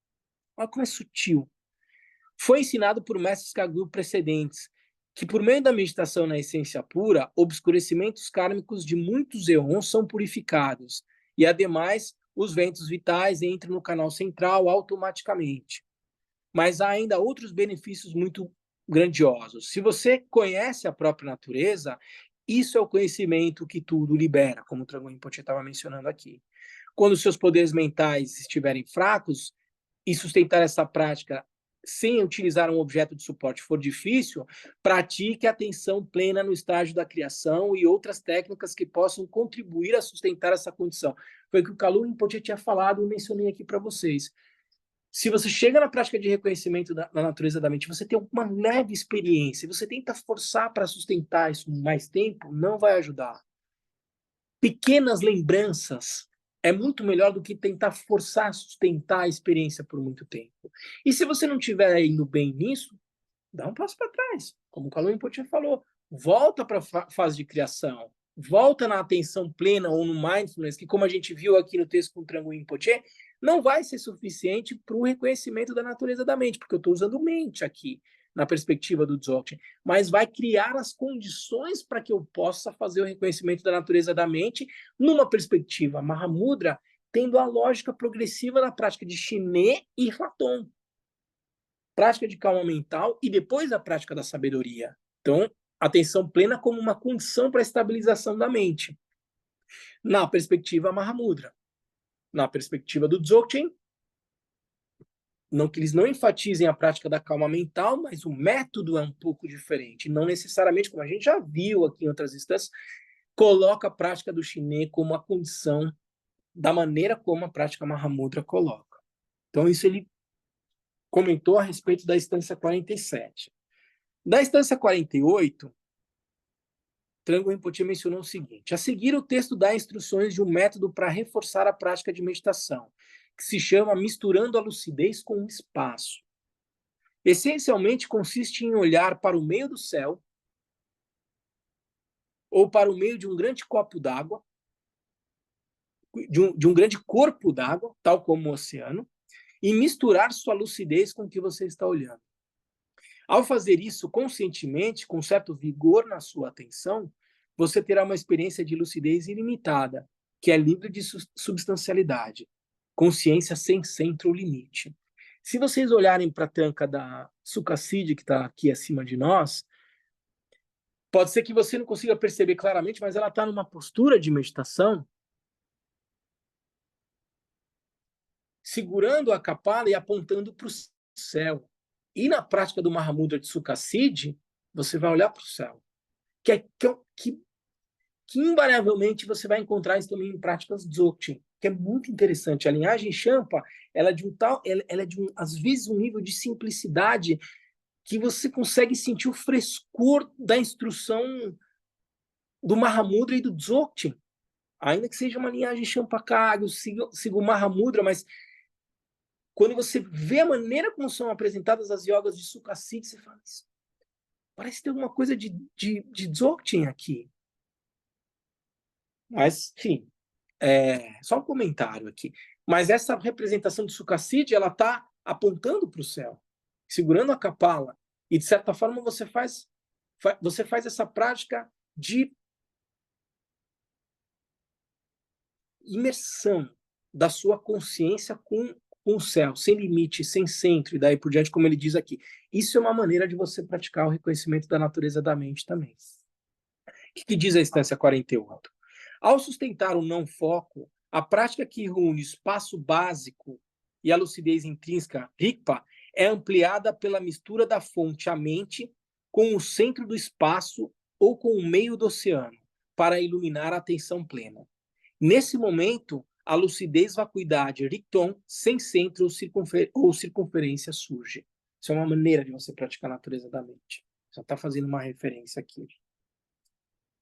Olha como é sutil. Foi ensinado por mestres Kagyu precedentes que, por meio da meditação na essência pura, obscurecimentos kármicos de muitos eons são purificados e, ademais, os ventos vitais entram no canal central automaticamente. Mas há ainda outros benefícios muito grandiosos. Se você conhece a própria natureza, isso é o conhecimento que tudo libera, como o Dragão Rinpoche estava mencionando aqui. Quando seus poderes mentais estiverem fracos e sustentar essa prática sem utilizar um objeto de suporte for difícil, pratique a atenção plena no estágio da criação e outras técnicas que possam contribuir a sustentar essa condição. Foi o que o Kalu Rinpoche tinha falado e mencionei aqui para vocês. Se você chega na prática de reconhecimento da natureza da mente, você tem uma leve experiência, você tenta forçar para sustentar isso mais tempo, não vai ajudar. Pequenas lembranças é muito melhor do que tentar forçar a sustentar a experiência por muito tempo. E se você não estiver indo bem nisso, dá um passo para trás. Como o Kalu Rinpoche falou, volta para a fase de criação, volta na atenção plena ou no mindfulness, que como a gente viu aqui no texto com o Dragão Rinpoche, não vai ser suficiente para o reconhecimento da natureza da mente, porque eu estou usando mente aqui, na perspectiva do Dzogchen, mas vai criar as condições para que eu possa fazer o reconhecimento da natureza da mente numa perspectiva Mahamudra, tendo a lógica progressiva na prática de Shiné e Raton. Prática de calma mental e depois a prática da sabedoria. Então, atenção plena como uma condição para a estabilização da mente. Na perspectiva Mahamudra. Na perspectiva do Dzogchen, não que eles não enfatizem a prática da calma mental, mas o método é um pouco diferente. Não necessariamente, como a gente já viu aqui em outras instâncias, coloca a prática do Shiné como a condição da maneira como a prática Mahamudra coloca. Então, isso ele comentou a respeito da instância 47. Da instância 48, Dragão Rinpoche mencionou o seguinte: a seguir, o texto dá instruções de um método para reforçar a prática de meditação, que se chama misturando a lucidez com o espaço. Essencialmente, consiste em olhar para o meio do céu ou para o meio de um grande copo d'água, de um grande corpo d'água, tal como o oceano, e misturar sua lucidez com o que você está olhando. Ao fazer isso conscientemente, com certo vigor na sua atenção, você terá uma experiência de lucidez ilimitada, que é livre de substancialidade, consciência sem centro ou limite. Se vocês olharem para a tanca da Sukhasiddhi, que está aqui acima de nós, pode ser que você não consiga perceber claramente, mas ela está numa postura de meditação, segurando a kapala e apontando para o céu. E na prática do Mahamudra de Sukhasiddhi, você vai olhar para o céu. Que invariavelmente você vai encontrar isso também em práticas Dzogchen, que é muito interessante. A linhagem Champa, ela é de às vezes um nível de simplicidade que você consegue sentir o frescor da instrução do Mahamudra e do Dzogchen, ainda que seja uma linhagem Champa Kagyu, siga o Mahamudra, mas quando você vê a maneira como são apresentadas as yogas de Sukhasiddhi, você fala isso. Parece ter alguma coisa de Dzogchen aqui. Mas, enfim, só um comentário aqui. Mas essa representação de Sukhasiddhi, ela está apontando para o céu, segurando a kapala. E, de certa forma, você faz essa prática de imersão da sua consciência com o céu, sem limite, sem centro, e daí por diante, como ele diz aqui. Isso é uma maneira de você praticar o reconhecimento da natureza da mente também. O que diz a instância 48? Ao sustentar o não-foco, a prática que reúne o espaço básico e a lucidez intrínseca, Rigpa, é ampliada pela mistura da fonte, a mente, com o centro do espaço ou com o meio do oceano, para iluminar a atenção plena. Nesse momento, a lucidez vacuidade, Rikton, sem centro ou circunferência surge. Isso é uma maneira de você praticar a natureza da mente. Só está fazendo uma referência aqui.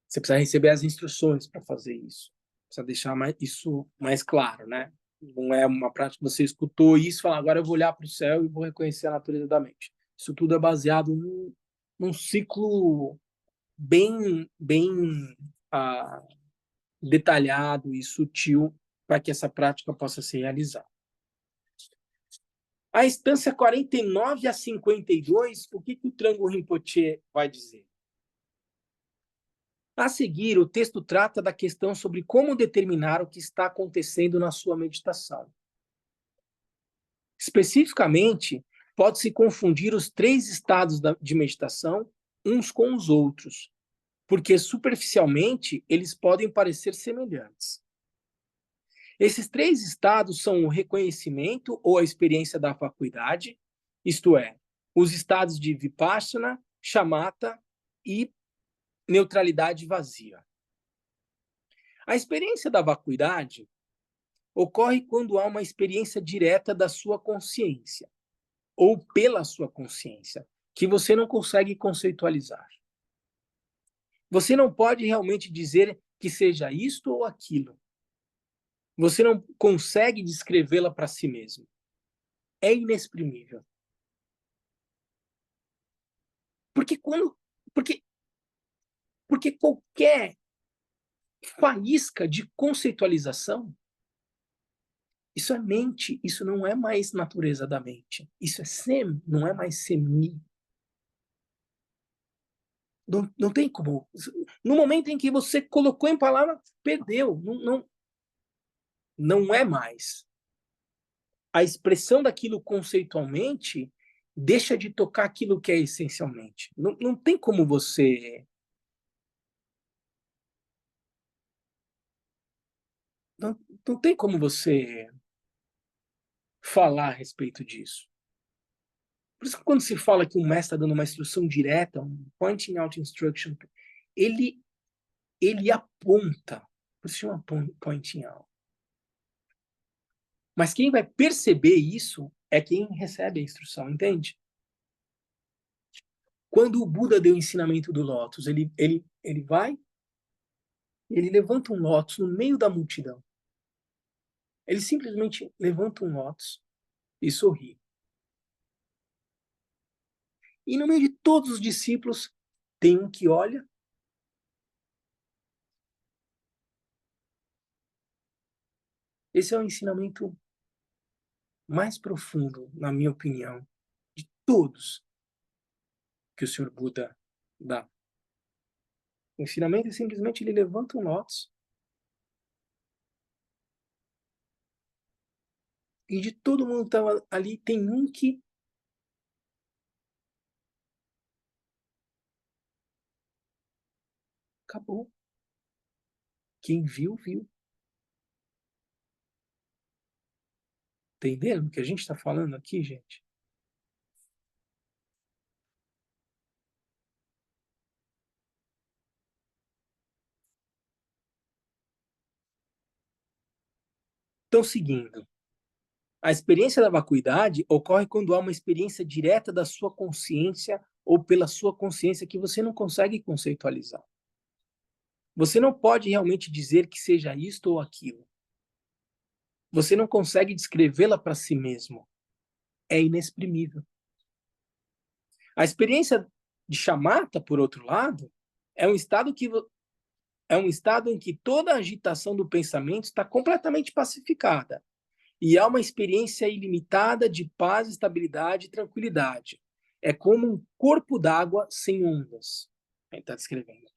Você precisa receber as instruções para fazer isso. Precisa deixar isso mais claro, né? Não é uma prática que você escutou isso e fala, agora eu vou olhar para o céu e vou reconhecer a natureza da mente. Isso tudo é baseado num ciclo bem ah, detalhado e sutil para que essa prática possa ser realizada. A instância 49 a 52, o que o Trango Rinpoche vai dizer? A seguir, o texto trata da questão sobre como determinar o que está acontecendo na sua meditação. Especificamente, pode-se confundir os 3 estados de meditação uns com os outros, porque superficialmente eles podem parecer semelhantes. Esses 3 estados são o reconhecimento ou a experiência da vacuidade, isto é, os estados de Vipassana, Shamatha e neutralidade vazia. A experiência da vacuidade ocorre quando há uma experiência direta da sua consciência, ou pela sua consciência, que você não consegue conceitualizar. Você não pode realmente dizer que seja isto ou aquilo. Você não consegue descrevê-la para si mesmo. É inexprimível. Porque quando. Porque, porque qualquer faísca de conceitualização, isso é mente, isso não é mais natureza da mente. Isso é sem, não é mais semi. Não tem como. No momento em que você colocou em palavra, perdeu. Não é mais. A expressão daquilo conceitualmente deixa de tocar aquilo que é essencialmente. Não tem como você. Não tem como você falar a respeito disso. Por isso que quando se fala que um mestre está dando uma instrução direta, um pointing out instruction, ele, ele aponta. Por isso chama pointing out. Mas quem vai perceber isso é quem recebe a instrução, entende? Quando o Buda deu o ensinamento do lótus, ele vai, ele levanta um lótus no meio da multidão. Ele simplesmente levanta um lótus e sorri. E no meio de todos os discípulos, tem um que olha. Esse é o ensinamento mais profundo, na minha opinião, de todos que o Senhor Buda dá. O ensinamento é simplesmente ele levanta um lótus e de todo mundo que estava ali, tem um que acabou. Quem viu, viu. Entendendo o que a gente está falando aqui, gente? Então, seguindo. A experiência da vacuidade ocorre quando há uma experiência direta da sua consciência ou pela sua consciência que você não consegue conceitualizar. Você não pode realmente dizer que seja isto ou aquilo. Você não consegue descrevê-la para si mesmo. É inexprimível. A experiência de chamata, por outro lado, é um estado em que toda a agitação do pensamento está completamente pacificada e há uma experiência ilimitada de paz, estabilidade e tranquilidade. É como um corpo d'água sem ondas. Ele está descrevendo.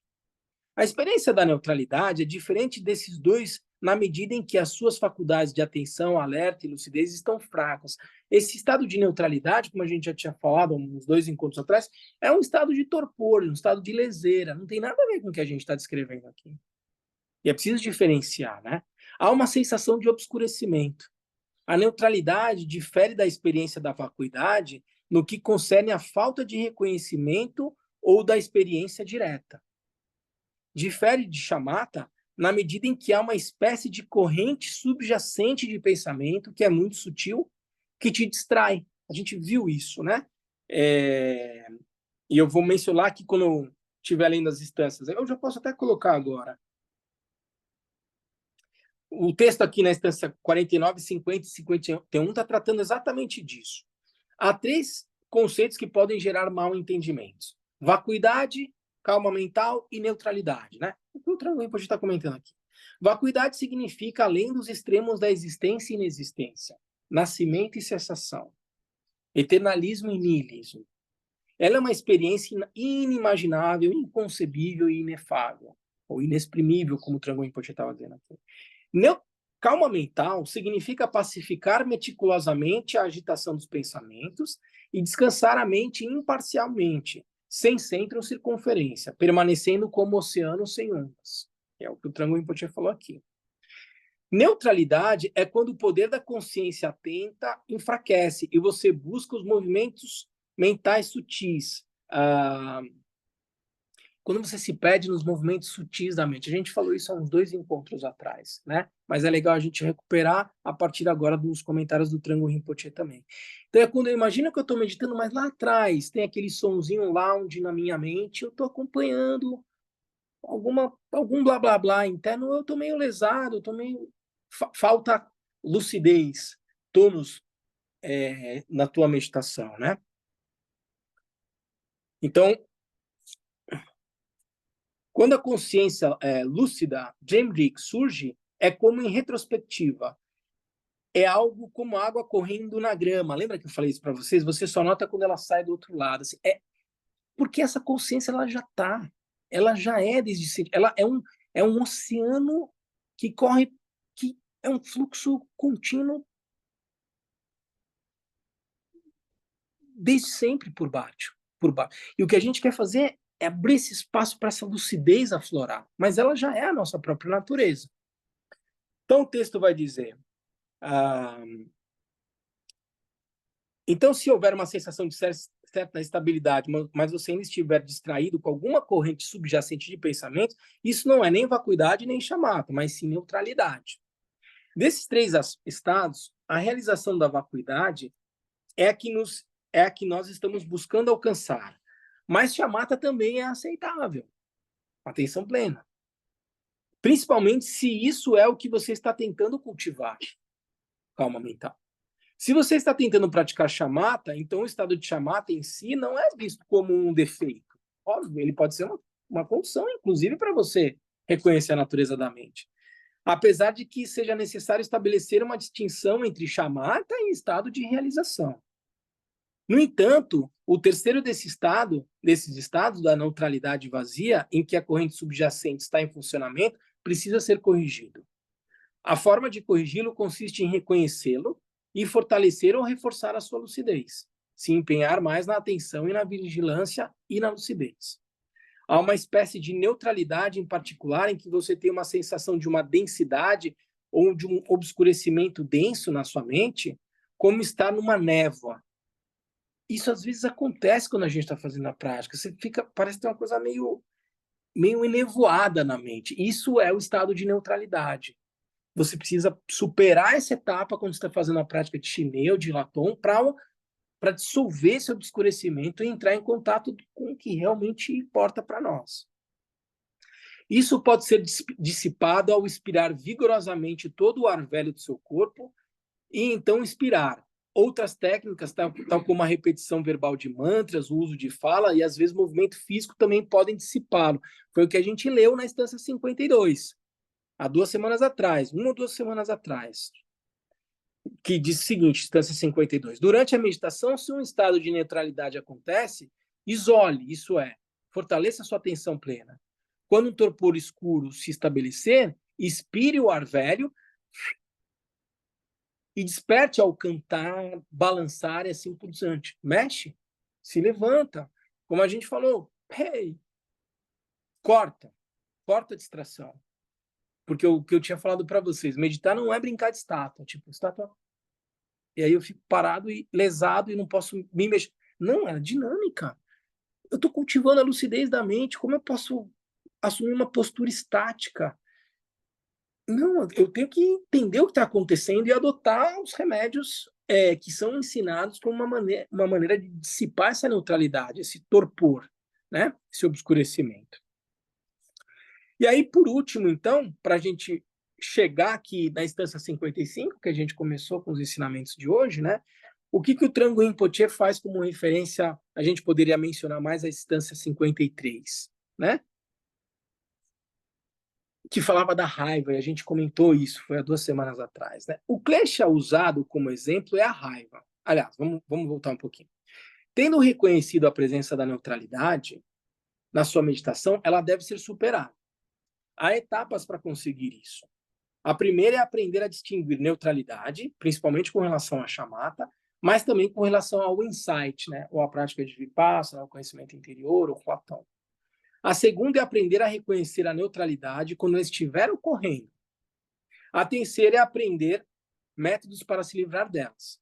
A experiência da neutralidade é diferente desses dois na medida em que as suas faculdades de atenção, alerta e lucidez estão fracas. Esse estado de neutralidade, como a gente já tinha falado uns 2 encontros atrás, é um estado de torpor, um estado de leseira. Não tem nada a ver com o que a gente está descrevendo aqui. E é preciso diferenciar, né? Há uma sensação de obscurecimento. A neutralidade difere da experiência da vacuidade no que concerne à falta de reconhecimento ou da experiência direta. Difere de chamata na medida em que há uma espécie de corrente subjacente de pensamento, que é muito sutil, que te distrai. A gente viu isso, né? E eu vou mencionar aqui quando eu estiver lendo as instâncias. Eu já posso até colocar agora. O texto aqui na instância 49, 50 e 51 está tratando exatamente disso. Há 3 conceitos que podem gerar mal-entendimentos: vacuidade, calma mental e neutralidade, né? O que o Tranguin pode estar comentando aqui. Vacuidade significa além dos extremos da existência e inexistência, nascimento e cessação, eternalismo e niilismo. Ela é uma experiência inimaginável, inconcebível e inefável, ou inexprimível, como o Tranguin Poche estava dizendo aqui. Calma mental significa pacificar meticulosamente a agitação dos pensamentos e descansar a mente imparcialmente, sem centro ou circunferência, permanecendo como oceano sem ondas. É o que o Tranguin Poche falou aqui. Neutralidade é quando o poder da consciência atenta enfraquece e você busca os movimentos mentais sutis, quando você se perde nos movimentos sutis da mente. A gente falou isso há uns 2 encontros atrás, né? Mas é legal a gente recuperar a partir agora dos comentários do Tranguin Rinpoche também. Então é quando eu imagino que eu estou meditando, mas lá atrás tem aquele sonzinho lounge na minha mente, eu estou acompanhando algum blá blá blá interno, eu estou meio lesado, eu estou meio... falta lucidez, tônus na tua meditação, né? Então, quando a consciência lúcida, Jamrik, surge, é como em retrospectiva. É algo como água correndo na grama. Lembra que eu falei isso para vocês? Você só nota quando ela sai do outro lado. Assim, porque essa consciência ela já está. Ela já é desde sempre. Ela é um oceano que corre, que é um fluxo contínuo desde sempre por baixo. E o que a gente quer fazer é abrir esse espaço para essa lucidez aflorar. Mas ela já é a nossa própria natureza. Então o texto vai dizer... então, se houver uma sensação de certa estabilidade, mas você ainda estiver distraído com alguma corrente subjacente de pensamento, isso não é nem vacuidade nem chamata, mas sim neutralidade. Desses 3 estados, a realização da vacuidade é a que nós estamos buscando alcançar. Mas chamata também é aceitável. Atenção plena. Principalmente se isso é o que você está tentando cultivar. Calma mental. Se você está tentando praticar chamata, então o estado de chamata em si não é visto como um defeito. Óbvio, ele pode ser uma condição, inclusive, para você reconhecer a natureza da mente. Apesar de que seja necessário estabelecer uma distinção entre chamata e estado de realização. No entanto, o terceiro desses estados da neutralidade vazia, em que a corrente subjacente está em funcionamento, precisa ser corrigido. A forma de corrigi-lo consiste em reconhecê-lo e fortalecer ou reforçar a sua lucidez, se empenhar mais na atenção e na vigilância e na lucidez. Há uma espécie de neutralidade em particular em que você tem uma sensação de uma densidade ou de um obscurecimento denso na sua mente, como estar numa névoa. Isso às vezes acontece quando a gente está fazendo a prática. Você parece ter uma coisa meio enevoada na mente. Isso é o estado de neutralidade. Você precisa superar essa etapa quando você está fazendo a prática de chinê, de latom, para dissolver esse obscurecimento e entrar em contato com o que realmente importa para nós. Isso pode ser dissipado ao expirar vigorosamente todo o ar velho do seu corpo e então expirar. Outras técnicas, tal como a repetição verbal de mantras, o uso de fala e às vezes movimento físico também podem dissipá-lo. Foi o que a gente leu na instância 52. Há 2 semanas atrás, 1 ou 2 semanas atrás, que diz o seguinte, instância 52. Durante a meditação, se um estado de neutralidade acontece, isole, isso é, fortaleça a sua atenção plena. Quando um torpor escuro se estabelecer, expire o ar velho e desperte ao cantar, balançar e assim por diante. Mexe, se levanta. Como a gente falou, hey, corta a distração. Porque o que eu tinha falado para vocês, meditar não é brincar de estátua, tipo, estátua. E aí eu fico parado e lesado e não posso me mexer. Não, é dinâmica. Eu estou cultivando a lucidez da mente. Como eu posso assumir uma postura estática? Não, eu tenho que entender o que está acontecendo e adotar os remédios que são ensinados como uma maneira de dissipar essa neutralidade, esse torpor, né? Esse obscurecimento. E aí, por último, então, para a gente chegar aqui na instância 55, que a gente começou com os ensinamentos de hoje, né? O que o Trango Rinpoche faz como referência? A gente poderia mencionar mais a instância 53, né? Que falava da raiva, e a gente comentou isso, foi há 2 semanas atrás, né? O klesha usado como exemplo é a raiva. Aliás, vamos voltar um pouquinho. Tendo reconhecido a presença da neutralidade na sua meditação, ela deve ser superada. Há etapas para conseguir isso. A primeira é aprender a distinguir neutralidade, principalmente com relação à chamata, mas também com relação ao insight, né? Ou a prática de vipassana, o conhecimento interior, ou Platão. A segunda é aprender a reconhecer a neutralidade quando ela estiver ocorrendo. A terceira é aprender métodos para se livrar delas.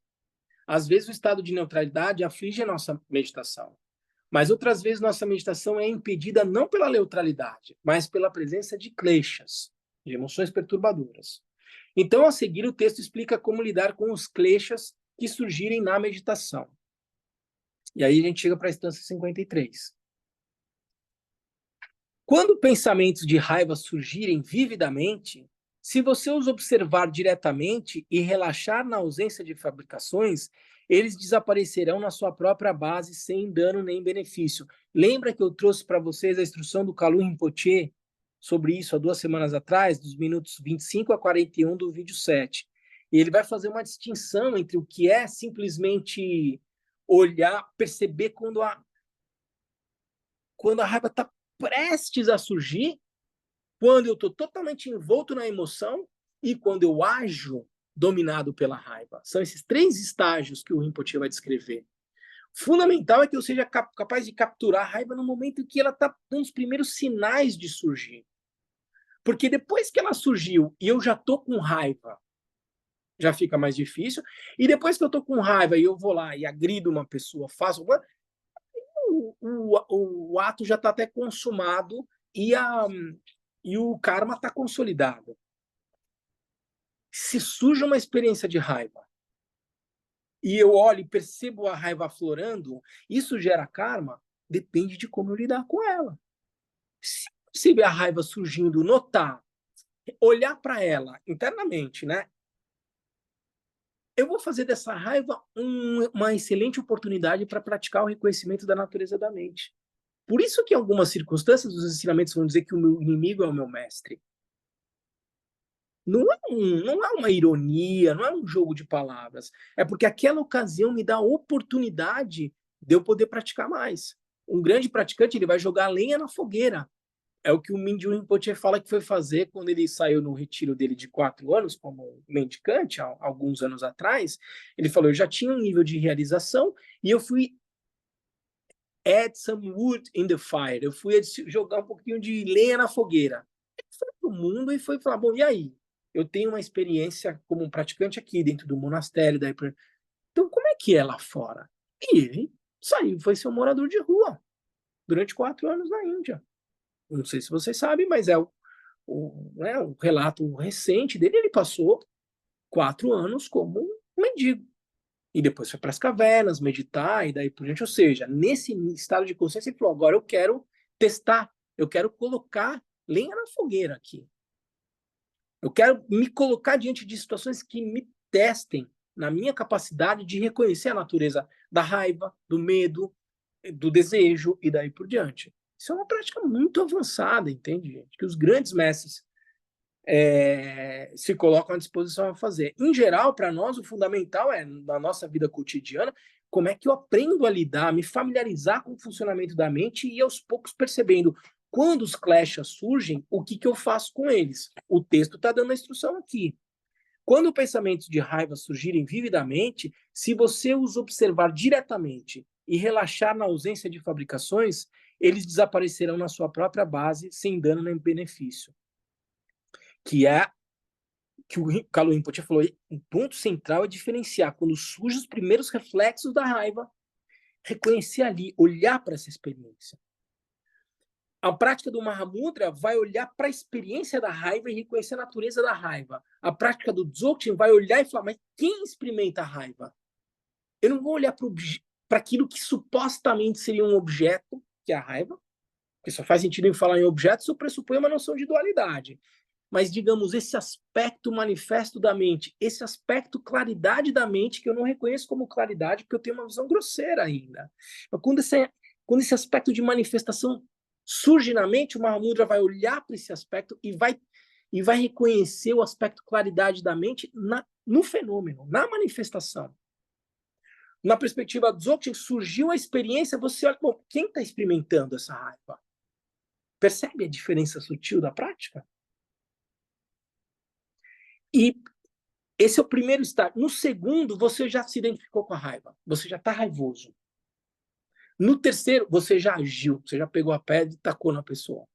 Às vezes o estado de neutralidade aflige a nossa meditação, mas outras vezes nossa meditação é impedida não pela neutralidade, mas pela presença de kleshas, de emoções perturbadoras. Então, a seguir, o texto explica como lidar com os kleshas que surgirem na meditação. E aí a gente chega para a instância 53. Quando pensamentos de raiva surgirem vividamente, se você os observar diretamente e relaxar na ausência de fabricações, eles desaparecerão na sua própria base sem dano nem benefício. Lembra que eu trouxe para vocês a instrução do Kalu Rinpoche sobre isso há 2 semanas atrás, dos minutos 25 a 41 do vídeo 7. E ele vai fazer uma distinção entre o que é simplesmente olhar, perceber quando a raiva está prestes a surgir, quando eu estou totalmente envolto na emoção e quando eu ajo dominado pela raiva. São esses 3 estágios que o Rinpoche vai descrever. Fundamental é que eu seja capaz de capturar a raiva no momento em que ela está dando os primeiros sinais de surgir. Porque depois que ela surgiu e eu já estou com raiva, já fica mais difícil. E depois que eu estou com raiva e eu vou lá e agrido uma pessoa, faço o ato já está até consumado e o karma está consolidado. Se surge uma experiência de raiva e eu olho e percebo a raiva aflorando, isso gera karma? Depende de como eu lidar com ela. Se você ver a raiva surgindo, notar, olhar para ela internamente, né? Eu vou fazer dessa raiva uma excelente oportunidade para praticar o reconhecimento da natureza da mente. Por isso que em algumas circunstâncias os ensinamentos vão dizer que o meu inimigo é o meu mestre. Não é uma ironia, não é um jogo de palavras. É porque aquela ocasião me dá a oportunidade de eu poder praticar mais. Um grande praticante, ele vai jogar lenha na fogueira. É o que o Mingyur Rinpoche fala que foi fazer quando ele saiu no retiro dele de 4 anos como mendicante, há alguns anos atrás. Ele falou, eu já tinha um nível de realização e eu fui add some wood in the fire. Eu fui jogar um pouquinho de lenha na fogueira. Ele foi para o mundo e foi falar, bom, e aí? Eu tenho uma experiência como um praticante aqui dentro do monastério. Então, como é que é lá fora? E ele saiu, foi ser um morador de rua durante 4 anos na Índia. Não sei se vocês sabem, mas é o relato recente dele. Ele passou 4 anos como um mendigo. E depois foi para as cavernas, meditar e daí por diante. Ou seja, nesse estado de consciência, ele falou, agora eu quero testar, eu quero colocar lenha na fogueira aqui. Eu quero me colocar diante de situações que me testem na minha capacidade de reconhecer a natureza da raiva, do medo, do desejo e daí por diante. Isso é uma prática muito avançada, entende, gente? Que os grandes mestres se colocam à disposição a fazer. Em geral, para nós, o fundamental é, na nossa vida cotidiana, como é que eu aprendo a lidar, me familiarizar com o funcionamento da mente e, aos poucos, percebendo quando os kleshas surgem, o que eu faço com eles. O texto está dando a instrução aqui. Quando pensamentos de raiva surgirem vividamente, se você os observar diretamente e relaxar na ausência de fabricações, eles desaparecerão na sua própria base, sem dano nem benefício. Que é que o Kalu Rinpoche falou, o ponto central é diferenciar quando surgem os primeiros reflexos da raiva, reconhecer ali, olhar para essa experiência. A prática do Mahamudra vai olhar para a experiência da raiva e reconhecer a natureza da raiva. A prática do Dzogchen vai olhar e falar, mas quem experimenta a raiva? Eu não vou olhar para aquilo que supostamente seria um objeto, que é a raiva, porque só faz sentido em falar em objeto se eu pressupõe uma noção de dualidade. mas, digamos, esse aspecto manifesto da mente, esse aspecto claridade da mente, que eu não reconheço como claridade, porque eu tenho uma visão grosseira ainda. Mas quando esse aspecto de manifestação surge na mente, o Mahamudra vai olhar para esse aspecto e vai reconhecer o aspecto claridade da mente no fenômeno, na manifestação. Na perspectiva do Dzogchen, surgiu a experiência, você olha, bom, quem está experimentando essa raiva? Percebe a diferença sutil da prática? E esse é o primeiro estágio. No segundo, você já se identificou com a raiva. Você já está raivoso. No terceiro, você já agiu. Você já pegou a pedra e tacou na pessoa.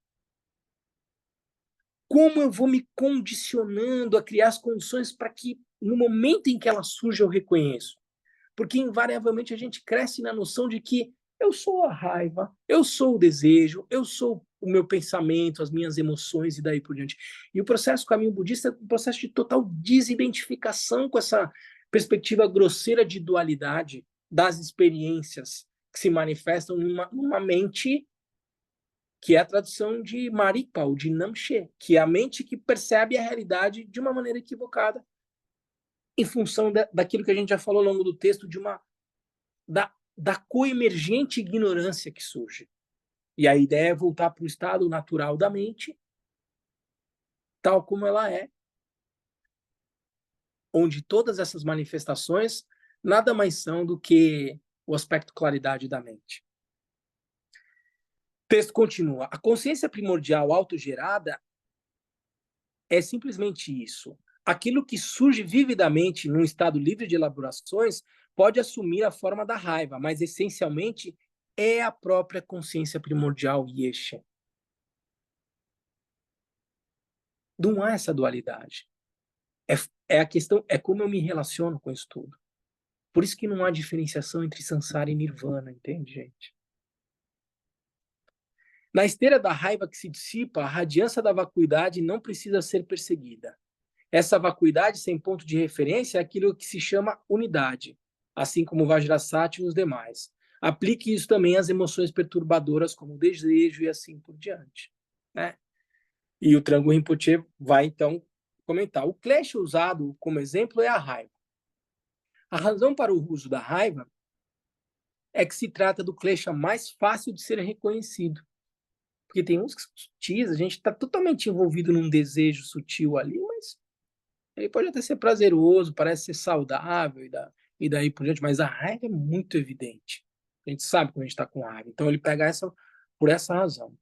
Como eu vou me condicionando a criar as condições para que, no momento em que ela surge, eu reconheço? Porque, invariavelmente, a gente cresce na noção de que eu sou a raiva, eu sou o desejo, eu sou o meu pensamento, as minhas emoções e daí por diante. E o processo caminho budista é um processo de total desidentificação com essa perspectiva grosseira de dualidade das experiências que se manifestam numa mente que é a tradução de Marikpa, ou de Namche, que é a mente que percebe a realidade de uma maneira equivocada, em função daquilo que a gente já falou ao longo do texto, da coemergente ignorância que surge. E a ideia é voltar para o estado natural da mente, tal como ela é, onde todas essas manifestações nada mais são do que o aspecto claridade da mente. O texto continua. A consciência primordial autogerada é simplesmente isso. Aquilo que surge vividamente num estado livre de elaborações pode assumir a forma da raiva, mas essencialmente é a própria consciência primordial Yeshe. Não há essa dualidade. É a questão, é como eu me relaciono com isso tudo. Por isso que não há diferenciação entre Sansara e Nirvana, entende, gente? Na esteira da raiva que se dissipa, a radiância da vacuidade não precisa ser perseguida. Essa vacuidade sem ponto de referência é aquilo que se chama unidade, assim como o Vajrasattva e os demais. Aplique isso também às emoções perturbadoras, como o desejo e assim por diante. Né? E o Trango Rinpoche vai, então, comentar. O klesha usado como exemplo é a raiva. A razão para o uso da raiva é que se trata do klesha mais fácil de ser reconhecido. Porque tem uns que são sutis, a gente está totalmente envolvido num desejo sutil ali, mas ele pode até ser prazeroso, parece ser saudável e daí por diante, mas a raiva é muito evidente. A gente sabe quando a gente está com raiva. Então ele pega por essa razão.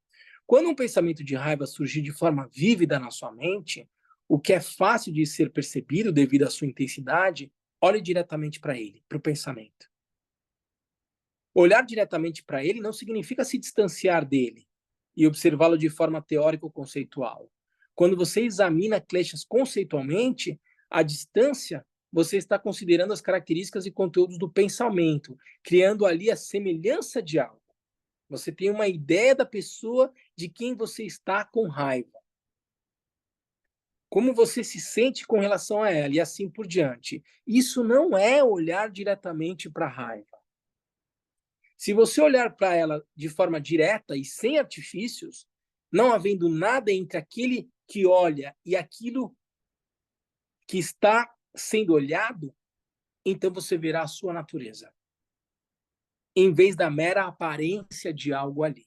Quando um pensamento de raiva surgir de forma vívida na sua mente, o que é fácil de ser percebido devido à sua intensidade, olhe diretamente para ele, para o pensamento. Olhar diretamente para ele não significa se distanciar dele e observá-lo de forma teórica ou conceitual. Quando você examina kleshas conceitualmente, à distância, você está considerando as características e conteúdos do pensamento, criando ali a semelhança de algo. Você tem uma ideia da pessoa de quem você está com raiva. Como você se sente com relação a ela e assim por diante. Isso não é olhar diretamente para a raiva. Se você olhar para ela de forma direta e sem artifícios, não havendo nada entre aquele que olha e aquilo que está sendo olhado, então você verá a sua natureza, em vez da mera aparência de algo ali.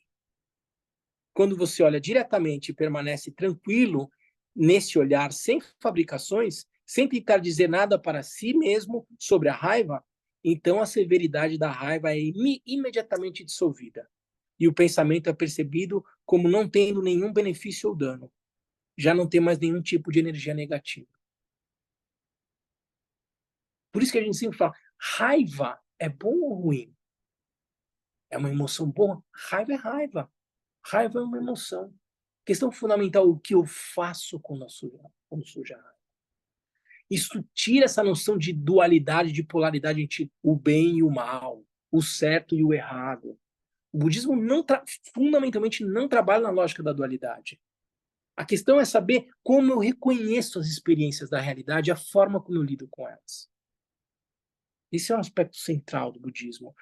Quando você olha diretamente e permanece tranquilo nesse olhar, sem fabricações, sem tentar dizer nada para si mesmo sobre a raiva, então a severidade da raiva é imediatamente dissolvida. E o pensamento é percebido como não tendo nenhum benefício ou dano. Já não tem mais nenhum tipo de energia negativa. Por isso que a gente sempre fala, raiva é bom ou ruim? É uma emoção boa? Raiva é raiva. Raiva é uma emoção. Questão fundamental, o que eu faço quando surge a raiva? Isso tira essa noção de dualidade, de polaridade entre o bem e o mal, o certo e o errado. O budismo fundamentalmente não trabalha na lógica da dualidade. A questão é saber como eu reconheço as experiências da realidade, a forma como eu lido com elas. Esse é um aspecto central do budismo.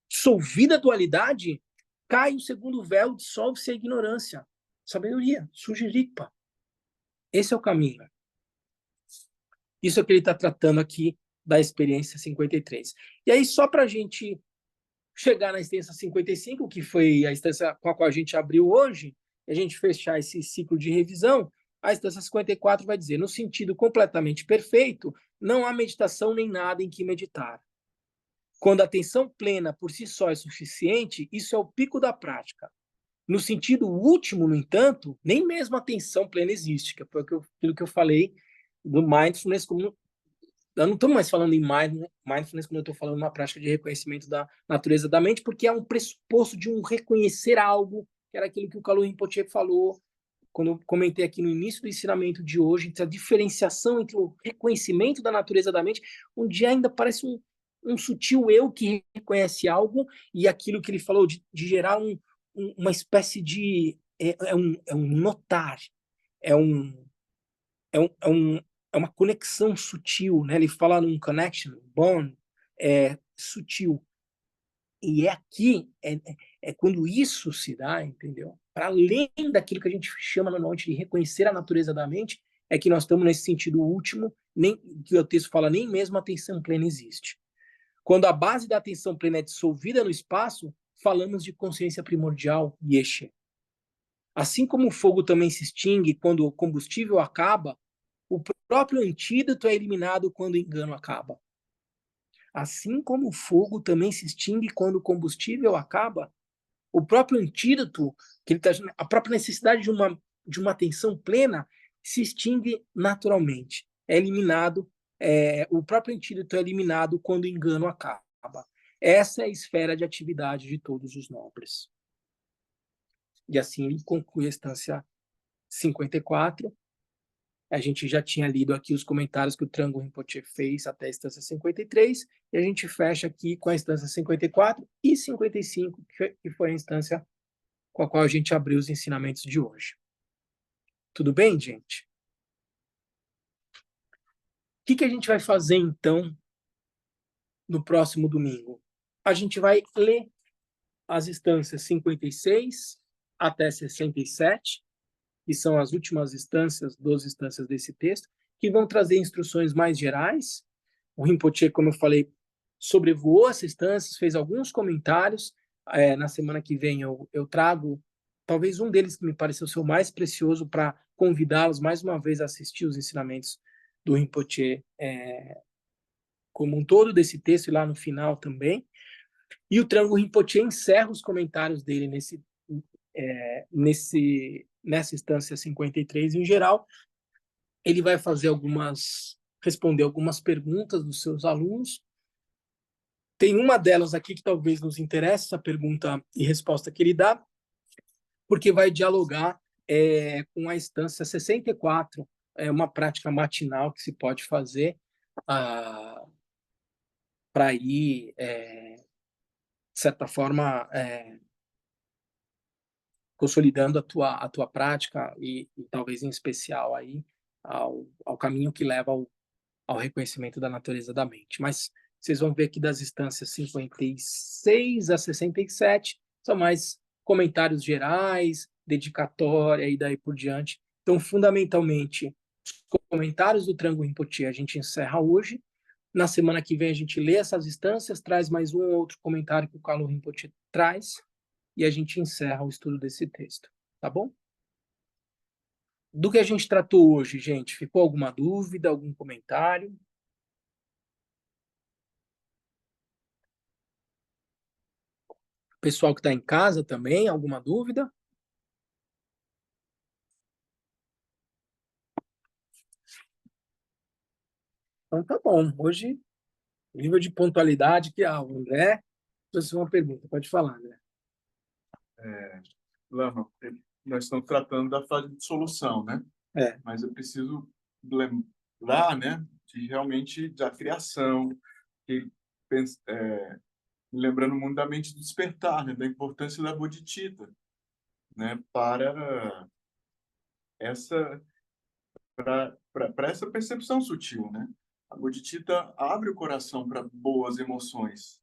Dissolvida a dualidade, cai o segundo véu, dissolve-se a ignorância. Sabedoria, surge Rigpa. Esse é o caminho. Isso é o que ele está tratando aqui da experiência 53. E aí, só para a gente chegar na instância 55, que foi a instância com a qual a gente abriu hoje, e a gente fechar esse ciclo de revisão, a instância 54 vai dizer, no sentido completamente perfeito, não há meditação nem nada em que meditar. Quando a atenção plena por si só é suficiente, isso é o pico da prática. No sentido último, no entanto, nem mesmo a atenção plena existe, que foi aquilo que eu falei do mindfulness como eu não estou mais falando em mindfulness quando eu estou falando uma prática de reconhecimento da natureza da mente, porque é um pressuposto de um reconhecer algo, que era aquilo que o Kalu Rinpoche falou, quando eu comentei aqui no início do ensinamento de hoje, entre a diferenciação entre o reconhecimento da natureza da mente, onde ainda parece um sutil eu que reconhece algo, e aquilo que ele falou de gerar uma espécie de... É um notar, é um é, um, é, um, é uma conexão sutil, né? Ele fala num connection, bond, sutil. E é quando isso se dá, entendeu? Para além daquilo que a gente chama normalmente de reconhecer a natureza da mente, é que nós estamos nesse sentido último, nem que o texto fala, nem mesmo a atenção plena existe. Quando a base da atenção plena é dissolvida no espaço, falamos de consciência primordial, Yeshe. Assim como o fogo também se extingue quando o combustível acaba, o próprio antídoto é eliminado quando o engano acaba. Assim como o fogo também se extingue quando o combustível acaba, o próprio antídoto, a própria necessidade de uma atenção plena, se extingue naturalmente. É eliminado, o próprio antídoto é eliminado quando o engano acaba. Essa é a esfera de atividade de todos os nobres. E assim ele conclui a instância 54. A gente já tinha lido aqui os comentários que o Trango Rinpoche fez até a instância 53, e a gente fecha aqui com a instância 54 e 55, que foi a instância com a qual a gente abriu os ensinamentos de hoje. Tudo bem, gente? O que a gente vai fazer, então, no próximo domingo? A gente vai ler as instâncias 56 até 67, que são as últimas instâncias, 12 instâncias desse texto, que vão trazer instruções mais gerais. O Rinpoche, como eu falei, sobrevoou essas instâncias, fez alguns comentários. Na semana que vem eu trago talvez um deles que me pareceu ser o mais precioso para convidá-los mais uma vez a assistir os ensinamentos do Rinpoche como um todo desse texto e lá no final também. E o Trango Rinpoche encerra os comentários dele nessa instância 53 em geral. Ele vai responder algumas perguntas dos seus alunos. Tem uma delas aqui que talvez nos interesse, essa pergunta e resposta que ele dá, porque vai dialogar com a instância 64, uma prática matinal que se pode fazer para ir, de certa forma, consolidando a tua prática e talvez em especial aí ao caminho que leva ao reconhecimento da natureza da mente. Mas vocês vão ver que das instâncias 56 a 67 são mais comentários gerais, dedicatória e daí por diante. Então, fundamentalmente, os comentários do Trango Rinpoche a gente encerra hoje. Na semana que vem a gente lê essas instâncias, traz mais um ou outro comentário que o Kalu Rinpoche traz e a gente encerra o estudo desse texto, tá bom? Do que a gente tratou hoje, gente, ficou alguma dúvida, algum comentário? Pessoal que está em casa também, alguma dúvida? Então tá bom. Hoje, nível de pontualidade que há, o André trouxe uma pergunta. Pode falar, André. Lama, nós estamos tratando da fase de solução, né? É. Mas eu preciso lembrar, né, de realmente da criação, que, lembrando muito da mente do despertar, né, da importância da bodhicitta, né, para essa para essa percepção sutil, né? A bodhicitta abre o coração para boas emoções,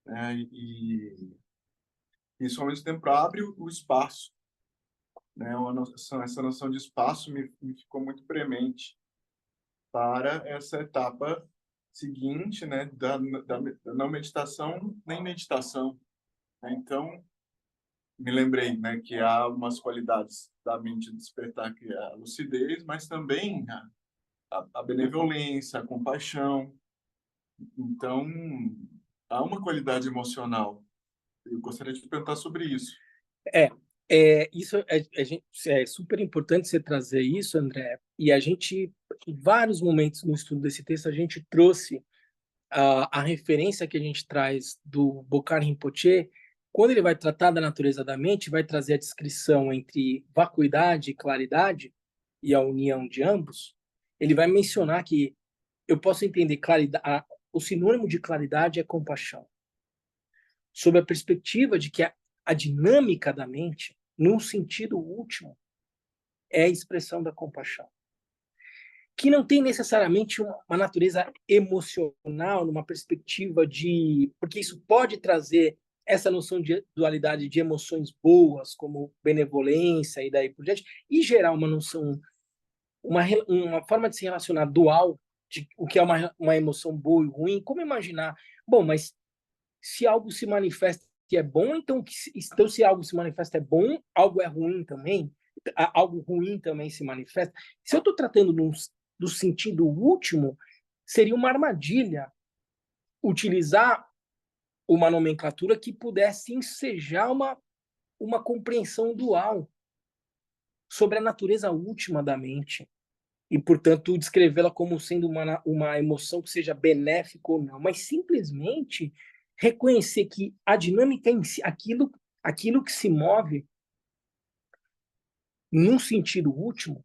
né? E isso ao mesmo tempo abre o espaço né? Essa noção de espaço me ficou muito premente para essa etapa seguinte, né, da não meditação nem meditação, né? Então, me lembrei, né, que há umas qualidades da mente despertar, que é a lucidez, mas também a benevolência, a compaixão. Então, há uma qualidade emocional. Eu gostaria de perguntar sobre isso. É, isso é super importante você trazer isso, André. E a gente, em vários momentos no estudo desse texto, a gente trouxe a referência que a gente traz do Bokar Rinpoche, quando ele vai tratar da natureza da mente, vai trazer a descrição entre vacuidade e claridade e a união de ambos. Ele vai mencionar que eu posso entender claridade, o sinônimo de claridade é compaixão, sob a perspectiva de que a dinâmica da mente, num sentido último, é a expressão da compaixão, que não tem necessariamente uma natureza emocional, numa perspectiva de... Porque isso pode trazer essa noção de dualidade de emoções boas, como benevolência e daí por diante, e gerar uma noção, uma forma de se relacionar dual, de o que é uma emoção boa e ruim. Como imaginar? Bom, mas se algo se manifesta que é bom, então se algo se manifesta é bom, algo é ruim também, algo ruim também se manifesta. Se eu estou tratando do sentido último, seria uma armadilha utilizar uma nomenclatura que pudesse ensejar uma compreensão dual sobre a natureza última da mente e, portanto, descrevê-la como sendo uma emoção que seja benéfica ou não, mas simplesmente reconhecer que a dinâmica em si, aquilo que se move num sentido último,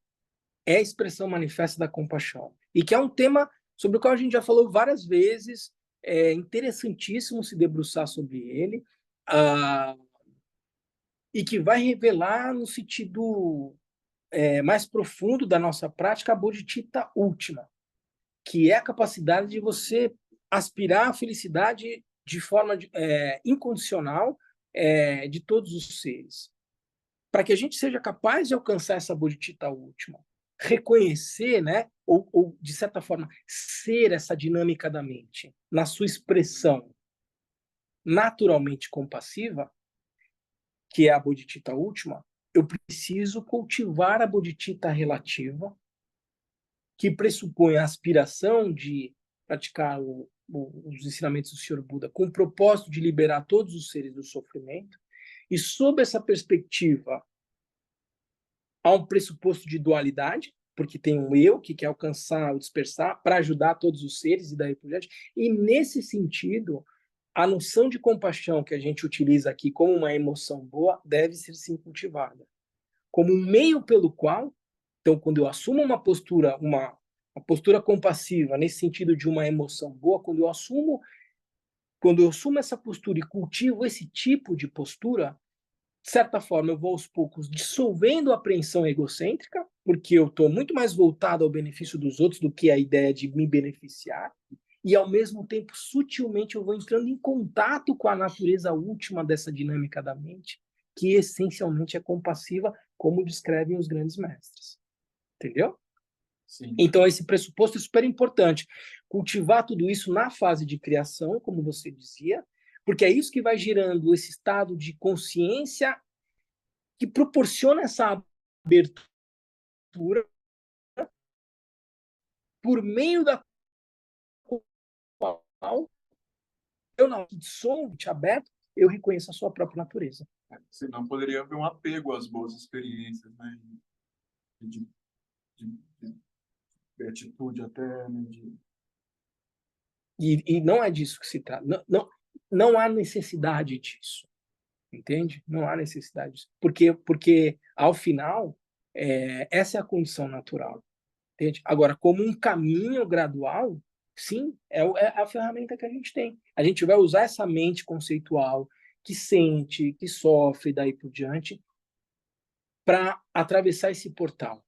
é a expressão manifesta da compaixão. E que é um tema sobre o qual a gente já falou várias vezes, é interessantíssimo se debruçar sobre ele, uh, e que vai revelar no sentido mais profundo da nossa prática a bodhicitta última, que é a capacidade de você aspirar à felicidade de forma incondicional de todos os seres. Para que a gente seja capaz de alcançar essa bodhicitta última, reconhecer, né, ou de certa forma, ser essa dinâmica da mente na sua expressão naturalmente compassiva, que é a bodhicitta última, eu preciso cultivar a bodhicitta relativa, que pressupõe a aspiração de praticar os ensinamentos do Senhor Buda com o propósito de liberar todos os seres do sofrimento. E sob essa perspectiva, há um pressuposto de dualidade, porque tem um eu que quer alcançar ou dispersar para ajudar todos os seres e daí por diante. E nesse sentido, a noção de compaixão que a gente utiliza aqui como uma emoção boa deve ser sim cultivada como um meio pelo qual, então, quando eu assumo uma postura compassiva nesse sentido de uma emoção boa, quando eu assumo essa postura e cultivo esse tipo de postura, de certa forma, eu vou aos poucos dissolvendo a apreensão egocêntrica, porque eu estou muito mais voltado ao benefício dos outros do que a ideia de me beneficiar, e ao mesmo tempo, sutilmente, eu vou entrando em contato com a natureza última dessa dinâmica da mente, que essencialmente é compassiva, como descrevem os grandes mestres. Entendeu? Sim. Então, esse pressuposto é super importante. Cultivar tudo isso na fase de criação, como você dizia, porque é isso que vai gerando esse estado de consciência que proporciona essa abertura por meio da qual eu, na som aberto, eu reconheço a sua própria natureza. Senão poderia haver um apego às boas experiências, né? De, de atitude até, né? E não é disso que se trata. Não há necessidade disso. Entende? Não há necessidade disso. Porque ao final, essa é a condição natural. Entende? Agora, como um caminho gradual, sim, é a ferramenta que a gente tem. A gente vai usar essa mente conceitual que sente, que sofre, daí por diante, para atravessar esse portal.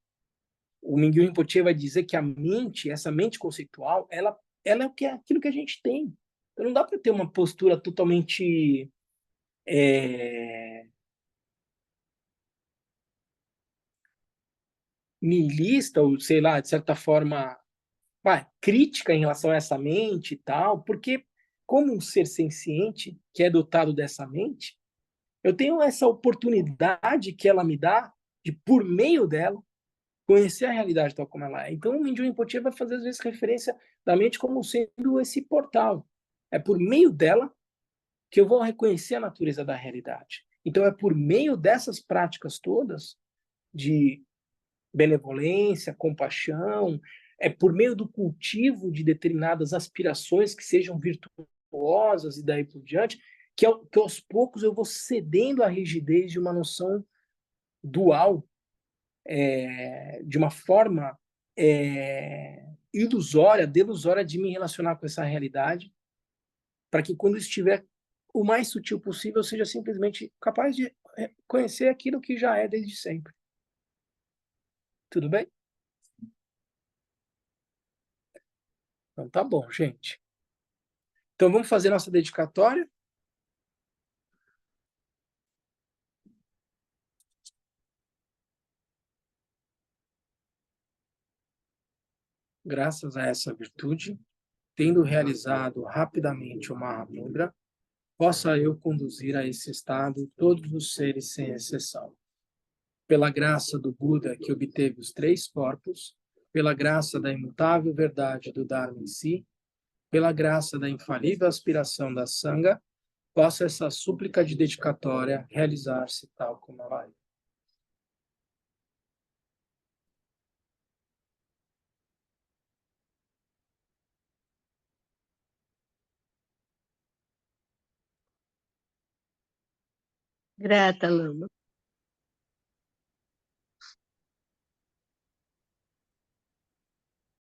O Mingyur Rinpoche vai dizer que a mente, essa mente conceitual, ela é aquilo que a gente tem. Então, não dá para ter uma postura totalmente nihilista, ou sei lá, de certa forma, crítica em relação a essa mente e tal, porque como um ser senciente, que é dotado dessa mente, eu tenho essa oportunidade que ela me dá de, por meio dela, conhecer a realidade tal como ela é. Então, o Mindjung Rinpoche vai fazer, às vezes, referência da mente como sendo esse portal. É por meio dela que eu vou reconhecer a natureza da realidade. Então, é por meio dessas práticas todas de benevolência, compaixão, é por meio do cultivo de determinadas aspirações que sejam virtuosas e daí por diante, que aos poucos eu vou cedendo à rigidez de uma noção dual, de uma forma ilusória, delusória de me relacionar com essa realidade, para que quando estiver o mais sutil possível, eu seja simplesmente capaz de conhecer aquilo que já é desde sempre. Tudo bem? Então tá bom, gente. Então vamos fazer nossa dedicatória? Graças a essa virtude, tendo realizado rapidamente o Mahamudra, possa eu conduzir a esse estado todos os seres sem exceção. Pela graça do Buda que obteve os três corpos, pela graça da imutável verdade do Dharma em si, pela graça da infalível aspiração da Sangha, possa essa súplica de dedicatória realizar-se tal como ela é. Grata, Lama.